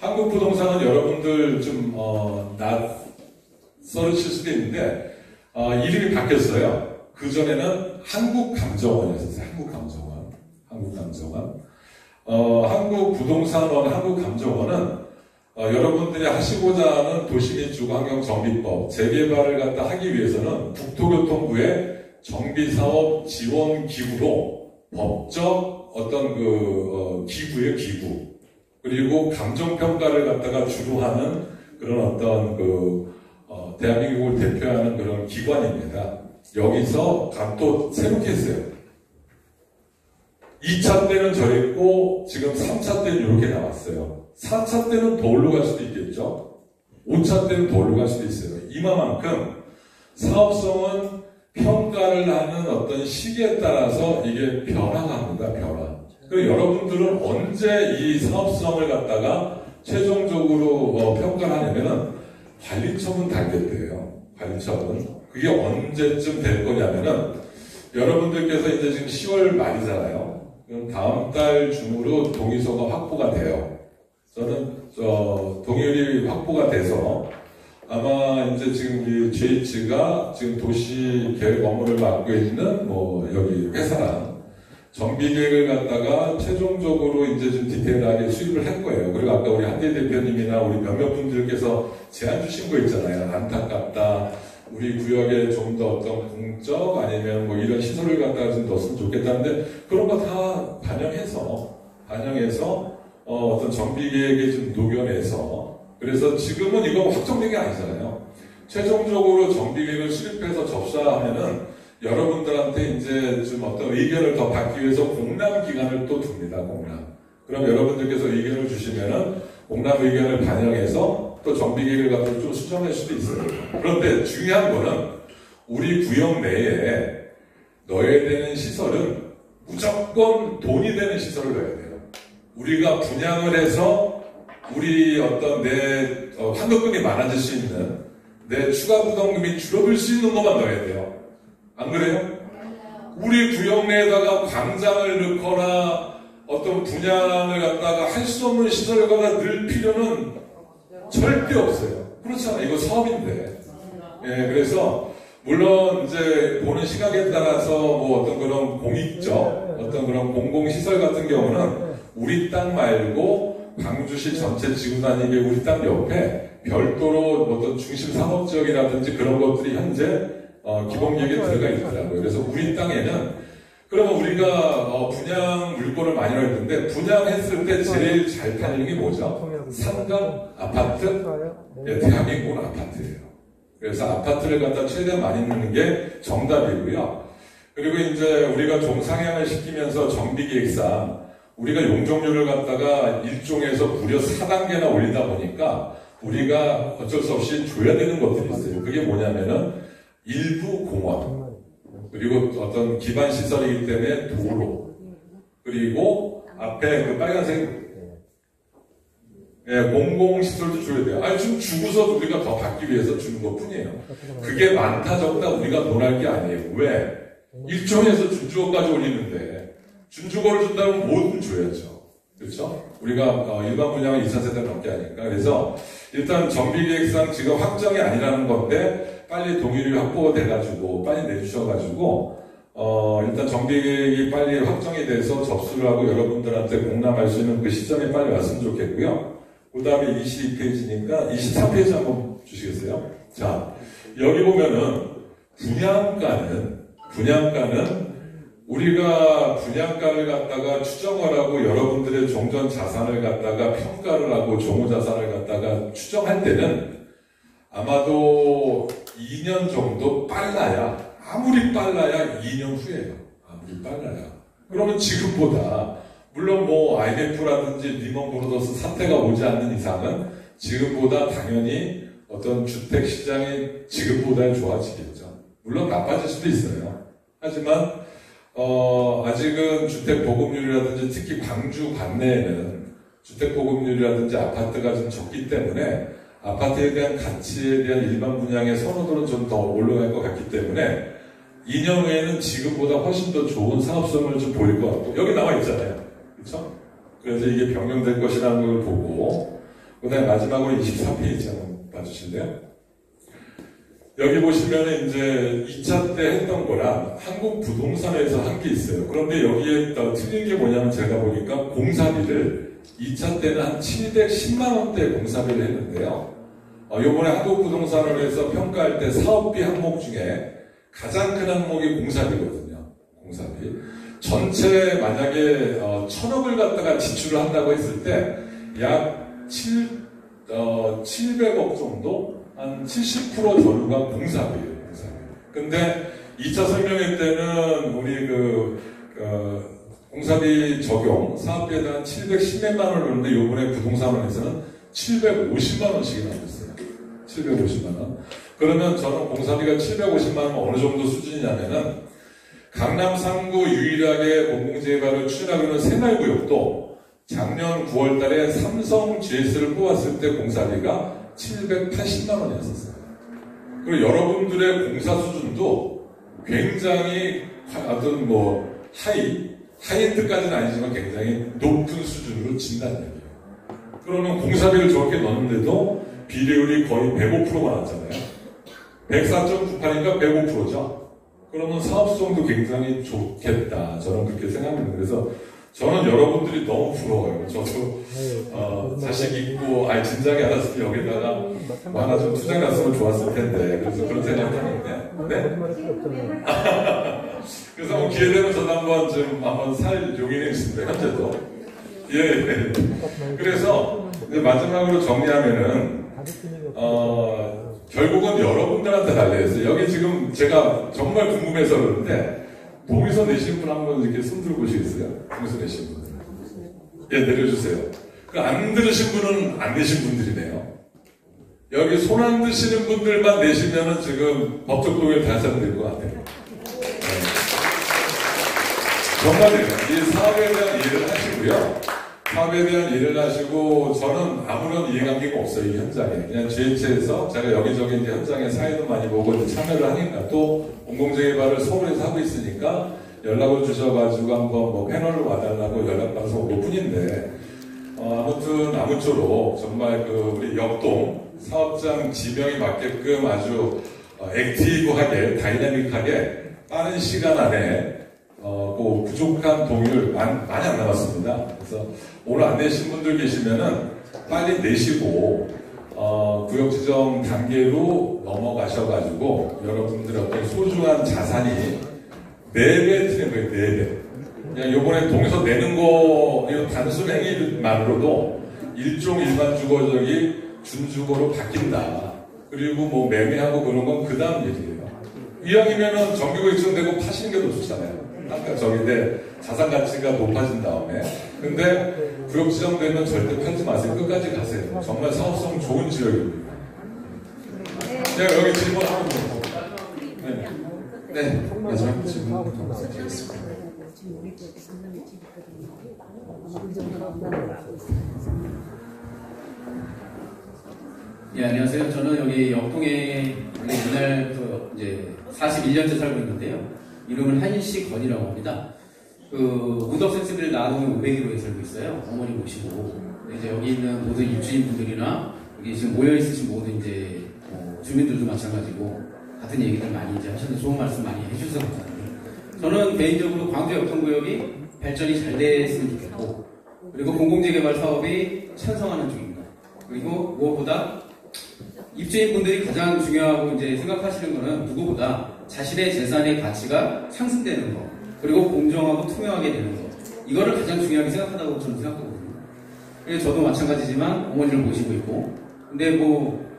한국부동산은 여러분들 좀 낯설으실 수도 있는데 이름이 바뀌었어요. 그전에는 한국감정원이었어요. 한국감정원. 한국부동산원, 한국감정원은 여러분들이 하시고자 하는 도시 및 주거환경 정비법 재개발을 갖다 하기 위해서는 국토교통부의 정비사업 지원 기구로 법적 어떤 기구예요, 기구. 그리고 감정평가를 갖다가 주로 하는 그런 어떤 대한민국을 대표하는 그런 기관입니다. 여기서 또 새롭게 했어요. 2차 때는 저랬고 지금 3차 때는 이렇게 나왔어요. 4차 때는 더 올라갈 수도 있겠죠. 5차 때는 더 올라갈 수도 있어요. 이만큼 사업성은 평가를 하는 어떤 시기에 따라서 이게 변화합니다. 변화. 그리고 여러분들은 언제 이 사업성을 갖다가 최종적으로 평가를 하냐면은 관리처분 단계 때예요. 관리처분. 그게 언제쯤 될 거냐면은 여러분들께서 이제 지금 10월 말이잖아요. 그럼 다음 달 중으로 동의서가 확보가 돼요. 저는 동의율이 확보가 돼서 아마 이제 지금 우리 GH가 지금 도시 계획 업무를 맡고 있는 여기 회사랑 정비 계획을 갖다가 최종적으로 이제 좀 디테일하게 수립을 할 거예요. 그리고 아까 우리 한대 대표님이나 우리 몇몇 분들께서 제안 주신 거 있잖아요. 안타깝다. 우리 구역에 좀 더 어떤 공적 아니면 이런 시설을 갖다가 좀 넣었으면 좋겠다는데 그런 거 다 반영해서 어떤 정비 계획에 좀 녹여내서 그래서 지금은 이거 확정된 게 아니잖아요. 최종적으로 정비 계획을 수립해서 접수하면은 여러분들한테 이제 좀 어떤 의견을 더 받기 위해서 공람 기간을 또 둡니다. 공람. 그럼 여러분들께서 의견을 주시면은 공람 의견을 반영해서 또 정비 계획을 갖다 좀 수정할 수도 있어요. 그런데 중요한 거는 우리 구역 내에 넣어야 되는 시설은 무조건 돈이 되는 시설을 넣어야 돼요. 우리가 분양을 해서 우리 어떤 내 환급금이 많아질 수 있는 내 추가 부담금이 줄어들 수 있는 것만 넣어야 돼요. 안 그래요? 우리 구역 내에다가 광장을 넣거나 어떤 분양을 갖다가 할 수 없는 시설을 갖다 넣을 필요는 절대 없어요. 그렇잖아요. 이거 사업인데. 예, 그래서 물론 이제 보는 시각에 따라서 어떤 그런 공익적 어떤 그런 공공시설 같은 경우는 우리 땅 말고 광주시 전체 지구 단위의 우리 땅 옆에 별도로 어떤 중심 상업지역이라든지 그런 것들이 현재 기본계획에 들어가 있더라고요. 그래서 우리 땅에는 그러면 우리가 분양 물건을 많이 했는데 분양했을 때 제일 잘 팔리는 게 뭐죠? 상가, 아파트? 예, 대한민국은 아파트예요. 그래서 아파트를 갖다 최대한 많이 넣는 게 정답이고요. 그리고 이제 우리가 좀 상향을 시키면서 정비계획상 우리가 용적률을 갖다가 1종에서 무려 4단계나 올리다 보니까 우리가 어쩔 수 없이 줘야 되는 것들이 있어요. 그게 뭐냐면은 일부 공원, 그리고 어떤 기반 시설이기 때문에 도로, 그리고 앞에 그 빨간색 공공시설도 줘야 돼요. 아니, 지금 주고서 우리가 더 받기 위해서 주는 것 뿐이에요. 그게 많다 적다 우리가 논할 게 아니에요. 왜? 1종에서 준주거까지 올리는데 준주거를 준다면 뭐든 줘야죠. 그렇죠? 우리가 일반 분양은 2,000세대 넘게 하니까. 그래서 일단 정비계획상 지금 확정이 아니라는 건데 빨리 동의를 확보돼가지고 빨리 내주셔가지고 일단 정비계획이 빨리 확정이 돼서 접수를 하고 여러분들한테 공람할 수 있는 그 시점에 빨리 왔으면 좋겠고요. 그 다음에 22페이지니까 23페이지 한번 주시겠어요? 자, 여기 보면은 분양가는 우리가 분양가를 갖다가 추정을 하고 여러분들의 종전 자산을 갖다가 평가를 하고 종후 자산을 갖다가 추정할 때는 아마도 2년 정도 빨라야, 아무리 빨라야 2년 후예요. 아무리 빨라야. 그러면 지금보다 물론 뭐 IMF라든지 리먼 브로더스 사태가 오지 않는 이상은 지금보다 당연히 어떤 주택 시장이 지금보다 좋아지겠죠. 물론 나빠질 수도 있어요. 하지만 아직은 주택 보급률이라든지 특히 광주 관내에는 주택 보급률이라든지 아파트가 좀 적기 때문에 아파트에 대한 가치에 대한 일반 분양의 선호도는 좀 더 올라갈 것 같기 때문에 2년 후에는 지금보다 훨씬 더 좋은 사업성을 좀 보일 것 같고 여기 나와 있잖아요. 그렇죠? 그래서 이게 변경될 것이라는 걸 보고 그 다음에 마지막으로 24페이지 한번 봐주실래요? 여기 보시면 이제 2차 때 했던 거랑 한국 부동산에서 한 게 있어요. 그런데 여기에 틀린 게 뭐냐면 제가 보니까 공사비를 2차 때는 한 710만원대 공사비를 했는데요. 요번에 한국부동산원에서 평가할 때 사업비 항목 중에 가장 큰 항목이 공사비거든요. 공사비. 전체 만약에 1,000억을 갖다가 지출을 한다고 했을 때 약 700억 정도? 한 70% 전후가 공사비예요. 공사비. 근데 2차 설명회 때는 우리 공사비 적용, 사업비에 대한 710몇만 원을 넣는데 요번에 부동산원에서는 750만 원씩이나 냈어요. 750만 원. 그러면 저는 공사비가 750만 원 어느 정도 수준이냐면은 강남 3구 유일하게 공공재개발을 추진하고 있는 새마을구역도 작년 9월 달에 삼성 GS를 뽑았을 때 공사비가 780만 원이었었어요. 그리고 여러분들의 공사 수준도 굉장히 어떤 하이엔드까지는 아니지만 굉장히 높은 수준으로 진다는 얘기예요. 그러면 공사비를 저렇게 넣는데도 비례율이 거의 105%가 나왔잖아요. 104.98이니까 105%죠. 그러면 사업성도 굉장히 좋겠다. 저는 그렇게 생각합니다. 그래서 저는 여러분들이 너무 부러워요. 저도 자식 있고 진작에 알았을 때 여기다가 하나 좀 투자해놨으면 좋았을 텐데 그래서 그런 생각을 하는데 네? 그래서 기회 되면 저도 한번 살 용인에 있습니다. 현재도 예. 그래서 이제 마지막으로 정리하면은 결국은 여러분들한테 달려있어요. 여기 지금 제가 정말 궁금해서 그러는데 동의서 내신 분 한번 이렇게 손 들어 보시겠어요? 동의서 내신 분. 예, 내려주세요. 안 들으신 분은 안 내신 분들이네요. 여기 손 안 드시는 분들만 내시면은 지금 법적 동의를 다 하셔야 될 것 같아요. 네. 정말이에요. 이 사업에 대한 이해를 하시고요. 사업에 대한 이해를 하시고 저는 아무런 이해관계가 없어요. 이 현장에. 그냥 GH에서 제가 여기저기 이제 현장에 사회도 많이 보고 이제 참여를 하니까 또 공공재개발을 서울에서 하고 있으니까 연락을 주셔가지고 한번 패널로 와달라고 연락받아서 온 것 뿐인데 아무튼 아무쪼록 정말 우리 역동 사업장 지명에 맞게끔 아주 액티브하게 다이나믹하게 빠른 시간 안에 부족한 동의를 많이 안 남았습니다. 그래서 오늘 안 내신 분들 계시면은 빨리 내시고 구역 지정 단계로 넘어가셔가지고 여러분들의 어떤 소중한 자산이 4배 틀린 거예요, 4배. 그냥 요번에 동에서 내는 거, 이런 단순 행위만으로도 일종 일반 주거적이 준주거로 바뀐다. 그리고 뭐 매매하고 그런 건 그 다음 얘기예요. 이왕이면은 정규가 입증되고 파시는 게 더 좋잖아요. 아까 저기인데 자산 가치가 높아진 다음에. 근데 구역 지정되면 절대 팔지 마세요. 끝까지 가세요. 정말 사업성 좋은 지역입니다. 제가 여기 질문 한번 더. 네, 마지막 질문 드리겠습니다. 예, 안녕하세요. 저는 여기 역동에 원래 옛날부터 이제 41년째 살고 있는데요. 이름은 한시건이라고 합니다. 그 무덕센스빌 나동에 501호에 살고 있어요. 어머니 모시고. 이제 여기 있는 모든 입주인분들이나 여기 지금 모여 있으신 모든 이제 주민들도 마찬가지고 같은 얘기들 많이 이제 하셨는데 좋은 말씀 많이 해주셔서 감사합니다. 저는 개인적으로 광주 역동구역이 발전이 잘 됐으면 좋겠고, 그리고 공공재개발 사업이 찬성하는 중입니다. 그리고 무엇보다 입주인분들이 가장 중요하고 이제 생각하시는 거는 누구보다 자신의 재산의 가치가 상승되는 거, 그리고 공정하고 투명하게 되는 거, 이거를 가장 중요하게 생각한다고 저는 생각하거든요. 그래서 저도 마찬가지지만 어머니를 모시고 있고, 근데 뭐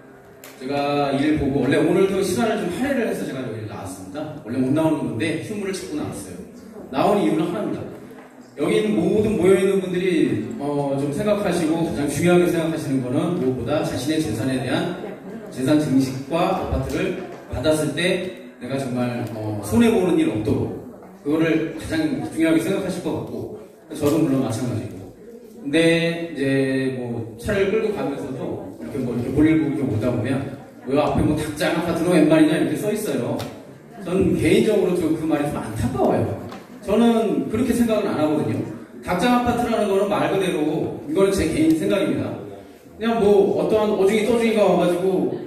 제가 일 보고 원래 오늘도 시간을 좀 할애를 해서 제가 여기 나왔습니다. 원래 못 나오는 건데 휴무를 찾고 나왔어요. 나온 이유는 하나입니다. 여기 있는 모든 모여있는 분들이 좀 생각하시고 가장 중요하게 생각하시는 거는 무엇보다 자신의 재산에 대한 재산 증식과 아파트를 받았을 때 내가 정말 손해보는 일 없도록 그거를 가장 중요하게 생각하실 것 같고, 저도 물론 마찬가지고. 근데 이제 뭐 차를 끌고 가면서도 이렇게 뭐 이렇게 볼일 보고 이렇게 오다 보면 왜 앞에 뭐 닭장 아파트는 웬 말이냐 이렇게 써 있어요. 저는 개인적으로 그 말이 좀 안타까워요. 저는 그렇게 생각은 안 하거든요. 닭장 아파트라는 거는 말 그대로 이거는 제 개인 생각입니다. 그냥 뭐 어떠한 어중이 떠중이가 와가지고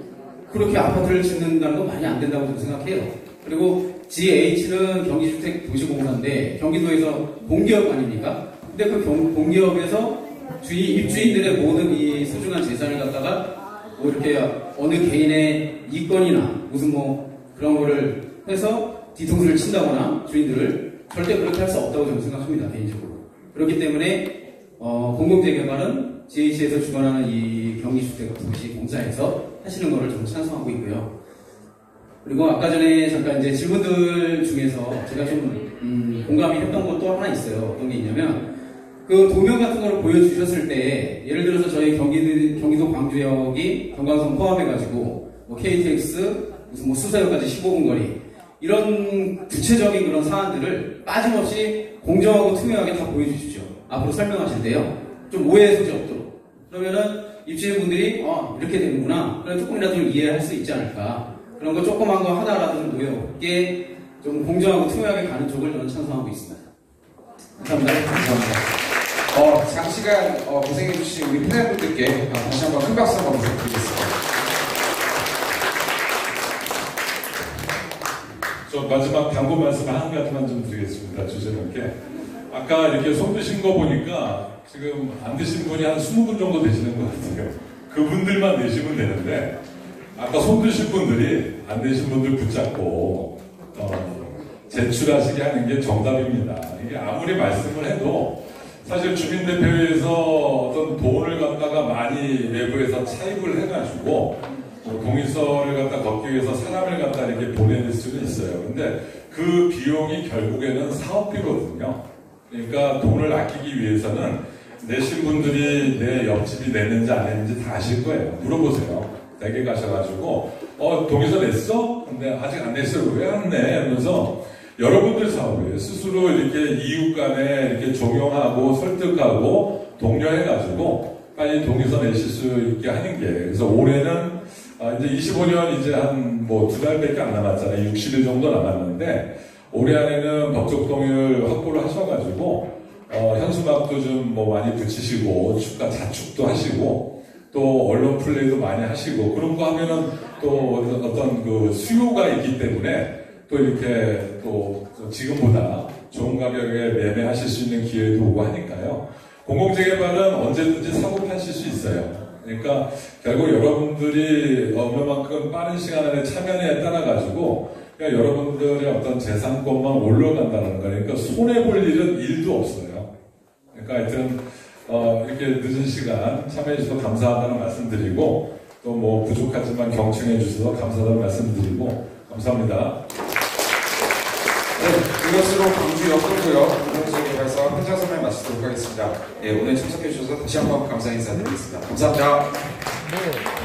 그렇게 아파트를 짓는다는 건 많이 안 된다고 저는 생각해요. 그리고 GH는 경기주택 도시공사인데 경기도에서 공기업 아닙니까? 근데 그 공기업에서 입주인들의 모든 이 소중한 재산을 갖다가 뭐 이렇게 어느 개인의 이권이나 무슨 뭐 그런 거를 해서 뒤통수를 친다거나 주인들을 절대 그렇게 할 수 없다고 저는 생각합니다, 개인적으로. 그렇기 때문에 공공재개발은 GH에서 주관하는 이 경기주택도시공사에서 하시는 거를 저는 찬성하고 있고요. 그리고 아까 전에 잠깐 이제 질문들 중에서 제가 좀 공감이 했던 것도 하나 있어요. 어떤 게 있냐면 그 도면 같은 걸 보여주셨을 때 예를 들어서 저희 경기도 광주역이 경강선 포함해가지고 뭐 KTX 무슨 뭐 수서역까지 15분 거리 이런 구체적인 그런 사안들을 빠짐없이 공정하고 투명하게 다 보여주십시오. 앞으로 설명하실 때요. 좀 오해 소지 없도록. 그러면은 입주인분들이 이렇게 되는구나. 그럼 조금이라도 좀 이해할 수 있지 않을까. 그런 거 조그만 거 하나라도 좀 오해 없게 좀 공정하고 투명하게 가는 쪽을 저는 찬성하고 있습니다. 감사합니다. 감사합니다. 장시간 고생해주신 우리 패널분들께 다시 한번 큰 박수 한번 부탁드리겠습니다. 저 마지막 당부 말씀 한 가지만 좀 드리겠습니다. 주제넘게. 아까 이렇게 손 드신 거 보니까 지금 안 드신 분이 한 20분 정도 되시는 것 같아요. 그분들만 내시면 되는데 아까 손 드신 분들이 안 되신 분들 붙잡고 제출하시게 하는 게 정답입니다. 이게 아무리 말씀을 해도 사실 주민대표회에서 어떤 돈을 갖다가 많이 외부에서 차입을 해가지고 동의서를 갖다 걷기 위해서 사람을 갖다 이렇게 보내낼 수는 있어요. 근데 그 비용이 결국에는 사업비거든요. 그러니까 돈을 아끼기 위해서는 내신 분들이 내 옆집이 냈는지 안 냈는지 다 아실 거예요. 물어보세요. 댁에 가셔가지고 동의서 냈어? 근데 아직 안 냈어요. 왜 안 내? 이러면서 여러분들 사업이에요. 스스로 이렇게 이웃 간에 이렇게 종용하고 설득하고 독려해가지고 빨리 동의서 내실 수 있게 하는 게. 그래서 올해는 이제 25년 이제 한 뭐 2달밖에 안 남았잖아요. 60일 정도 남았는데 올해 안에는 법적 동의를 확보를 하셔가지고 현수막도 좀 뭐 많이 붙이시고 축가 자축도 하시고 또 언론 플레이도 많이 하시고 그런 거 하면은 또 어떤 그 수요가 있기 때문에 또 이렇게 또 지금보다 좋은 가격에 매매하실 수 있는 기회도 오고 하니까요. 공공재개발은 언제든지 사고 파실 수 있어요. 그러니까 결국 여러분들이 얼마만큼 빠른 시간 안에 참여에 따라 가지고 그러니까 여러분들의 어떤 재산권만 올라간다는 거니까 손해볼 일은 일도 없어요. 그러니까 하여튼 이렇게 늦은 시간 참여해 주셔서 감사하다는 말씀드리고 또 뭐 부족하지만 경청해 주셔서 감사하다는 말씀드리고 감사합니다. 네, 이것으로 광주 역동구역 공공재개발사 현장 설명 마치도록 하겠습니다. 네, 오늘 참석해 주셔서 다시 한번 감사 인사드리겠습니다. 감사합니다.